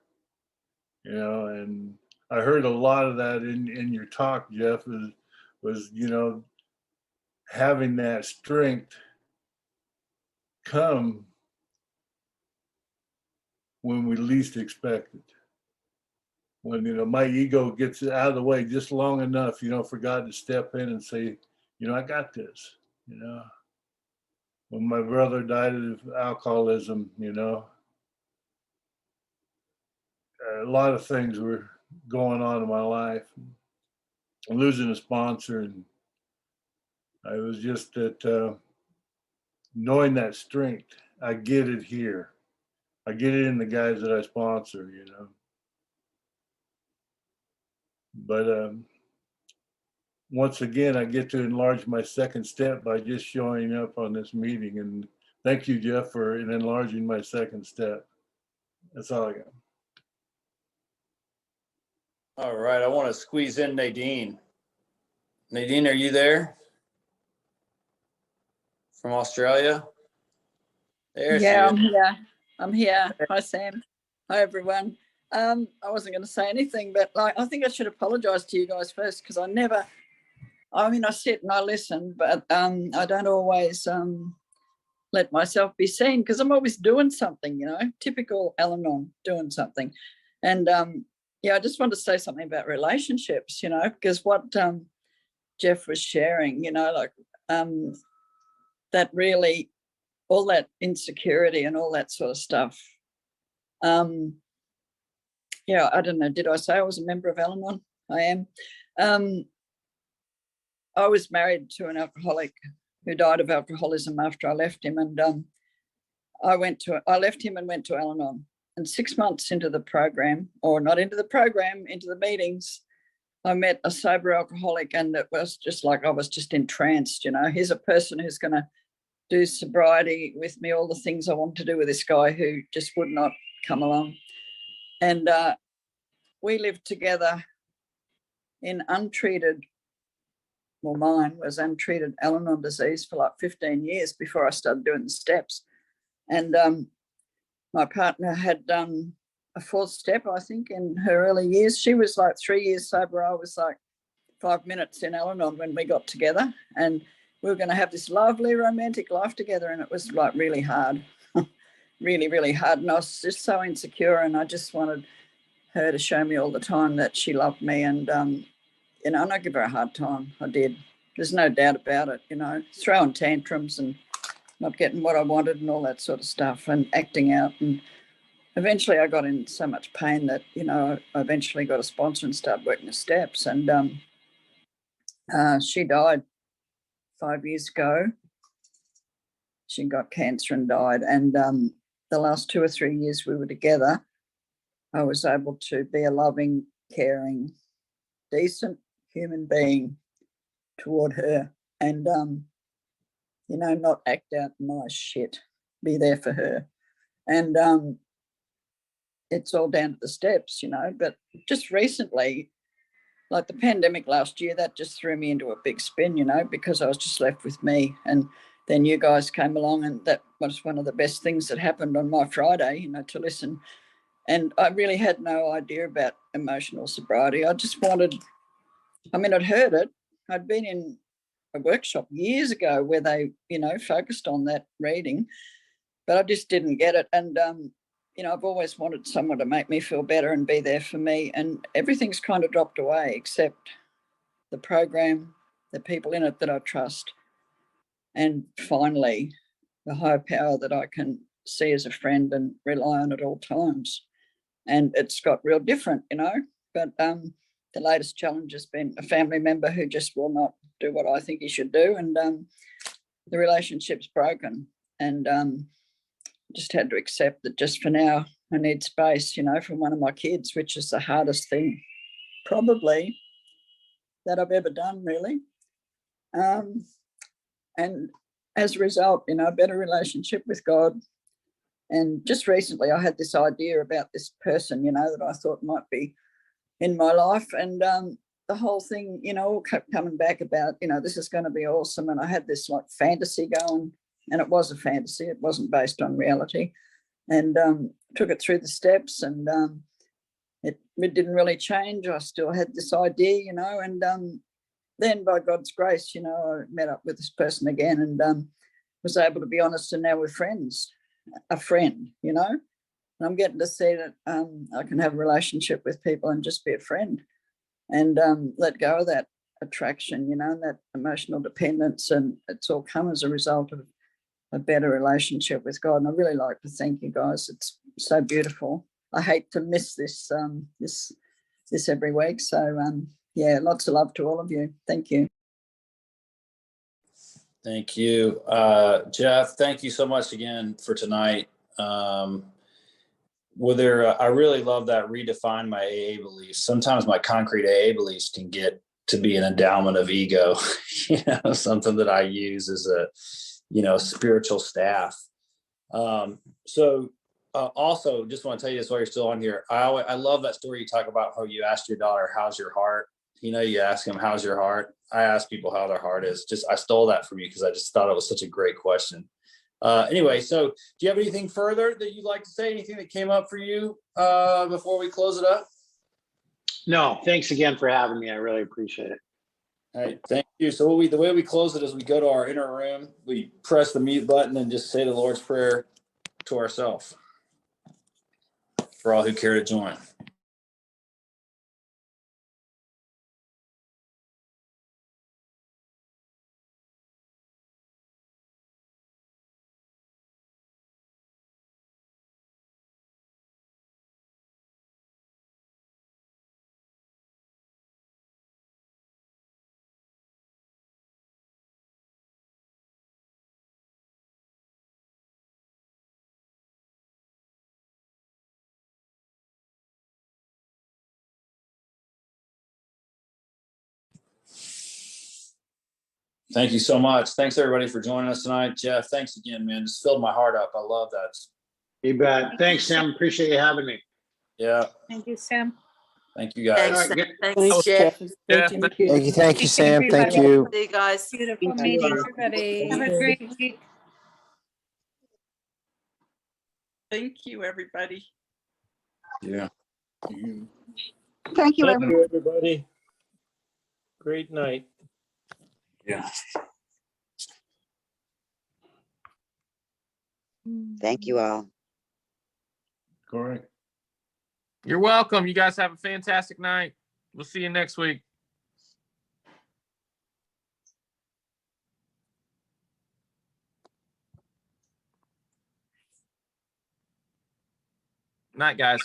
Speaker 9: And I heard a lot of that in your talk, Jeff, was having that strength come when we least expect it. When my ego gets out of the way just long enough, for God to step in and say, I got this. When my brother died of alcoholism, a lot of things were going on in my life. Losing a sponsor, and I was just that knowing that strength. I get it here. I get it in the guys that I sponsor, you know. But once again, I get to enlarge my second step by just showing up on this meeting. And thank you, Jeff, for enlarging my second step. That's all I got.
Speaker 2: All right, I want to squeeze in Nadine. Nadine, are you there? From Australia? There she
Speaker 10: Yeah,
Speaker 2: is.
Speaker 10: I'm here. I'm here. Hi, Sam. Hi, everyone. I wasn't going to say anything, but like, I think I should apologise to you guys first because I sit and I listen, but I don't always let myself be seen because I'm always doing something, you know, typical Al-Anon, doing something. And I just want to say something about relationships, you know, because what Jeff was sharing, you know, like that really, all that insecurity and all that sort of stuff. I don't know, did I say I was a member of Al-Anon? I am. I was married to an alcoholic who died of alcoholism after I left him, and I left him and went to Al-Anon. And 6 months into the program, or not into the program, into the meetings, I met a sober alcoholic, and it was just like I was just entranced, you know. Here's a person who's going to do sobriety with me, all the things I want to do with this guy who just would not come along. And we lived together in untreated, well, mine was untreated Al-Anon disease for like 15 years before I started doing the steps. And my partner had done a 4th step, I think, in her early years. She was like 3 years sober. I was like 5 minutes in Al-Anon when we got together. And we were going to have this lovely romantic life together, and it was like really hard, really, really hard. And I was just so insecure, and I just wanted her to show me all the time that she loved me. And, and I give her a hard time. I did. There's no doubt about it, you know, throwing tantrums and not getting what I wanted and all that sort of stuff and acting out. And eventually I got in so much pain that, you know, I eventually got a sponsor and started working the steps. And she died 5 years ago. She got cancer and died. And the last 2 or 3 years we were together, I was able to be a loving, caring, decent human being toward her and, you know, not act out nice shit, be there for her. And it's all down to the steps, you know. But just recently, like the pandemic last year, that just threw me into a big spin, you know, because I was just left with me. And then you guys came along, and that was one of the best things that happened on my Friday, you know, to listen. And I really had no idea about emotional sobriety. I just wanted, I mean, I'd heard it. I'd been in a workshop years ago where they, you know, focused on that reading, but I just didn't get it. And, you know, I've always wanted someone to make me feel better and be there for me. And everything's kind of dropped away except the program, the people in it that I trust, and finally, the higher power that I can see as a friend and rely on at all times. And it's got real different, you know. But the latest challenge has been a family member who just will not do what I think he should do. And the relationship's broken. And just had to accept that just for now, I need space, you know, from one of my kids, which is the hardest thing probably that I've ever done, really. And as a result, you know, a better relationship with God. And just recently I had this idea about this person, you know, that I thought might be in my life. And the whole thing, you know, all kept coming back about, you know, this is going to be awesome. And I had this like fantasy going, and it was a fantasy. It wasn't based on reality. And took it through the steps, and it didn't really change. I still had this idea, you know, and then by God's grace, you know, I met up with this person again and was able to be honest, and now we're friends, a friend, you know. And I'm getting to see that I can have a relationship with people and just be a friend and let go of that attraction, you know, that emotional dependence. And it's all come as a result of a better relationship with God. And I really like to thank you guys. It's so beautiful. I hate to miss this this every week. So yeah, lots of love to all of you. Thank you.
Speaker 2: Thank you. Jeff, thank you so much again for tonight. I really love that redefine my AA beliefs. Sometimes my concrete AA beliefs can get to be an endowment of ego, something that I use as a, spiritual staff. Also, just want to tell you this while you're still on here. I love that story you talk about, how you asked your daughter, how's your heart? You ask them, how's your heart? I ask people how their heart is. I stole that from you because I just thought it was such a great question. Anyway, so do you have anything further that you'd like to say? Anything that came up for you before we close it up?
Speaker 3: No, thanks again for having me. I really appreciate it.
Speaker 2: All right, thank you. So the way we close it is we go to our inner room, we press the mute button and just say the Lord's Prayer to ourselves for all who care to join. Thank you so much. Thanks everybody for joining us tonight. Jeff, thanks again, man. Just filled my heart up. I love that.
Speaker 3: You bet. Thanks, Sam. Appreciate you having me.
Speaker 2: Yeah.
Speaker 11: Thank you, Sam.
Speaker 2: Thank you guys.
Speaker 1: Thanks,
Speaker 3: All right,
Speaker 1: Sam.
Speaker 3: good.
Speaker 1: Thanks, Jeff.
Speaker 12: Jeff,
Speaker 11: Thank you.
Speaker 12: thank you, Sam. Thank you.
Speaker 1: See you guys.
Speaker 11: Beautiful
Speaker 7: Thank you.
Speaker 11: meeting everybody. Have a great week.
Speaker 7: Thank you, everybody.
Speaker 2: Yeah.
Speaker 10: Thank you,
Speaker 12: Thank
Speaker 10: everyone.
Speaker 12: you, everybody. Great night.
Speaker 2: Yeah.
Speaker 13: Thank you all.
Speaker 9: Correct.
Speaker 14: You're welcome. You guys have a fantastic night. We'll see you next week. Night, guys.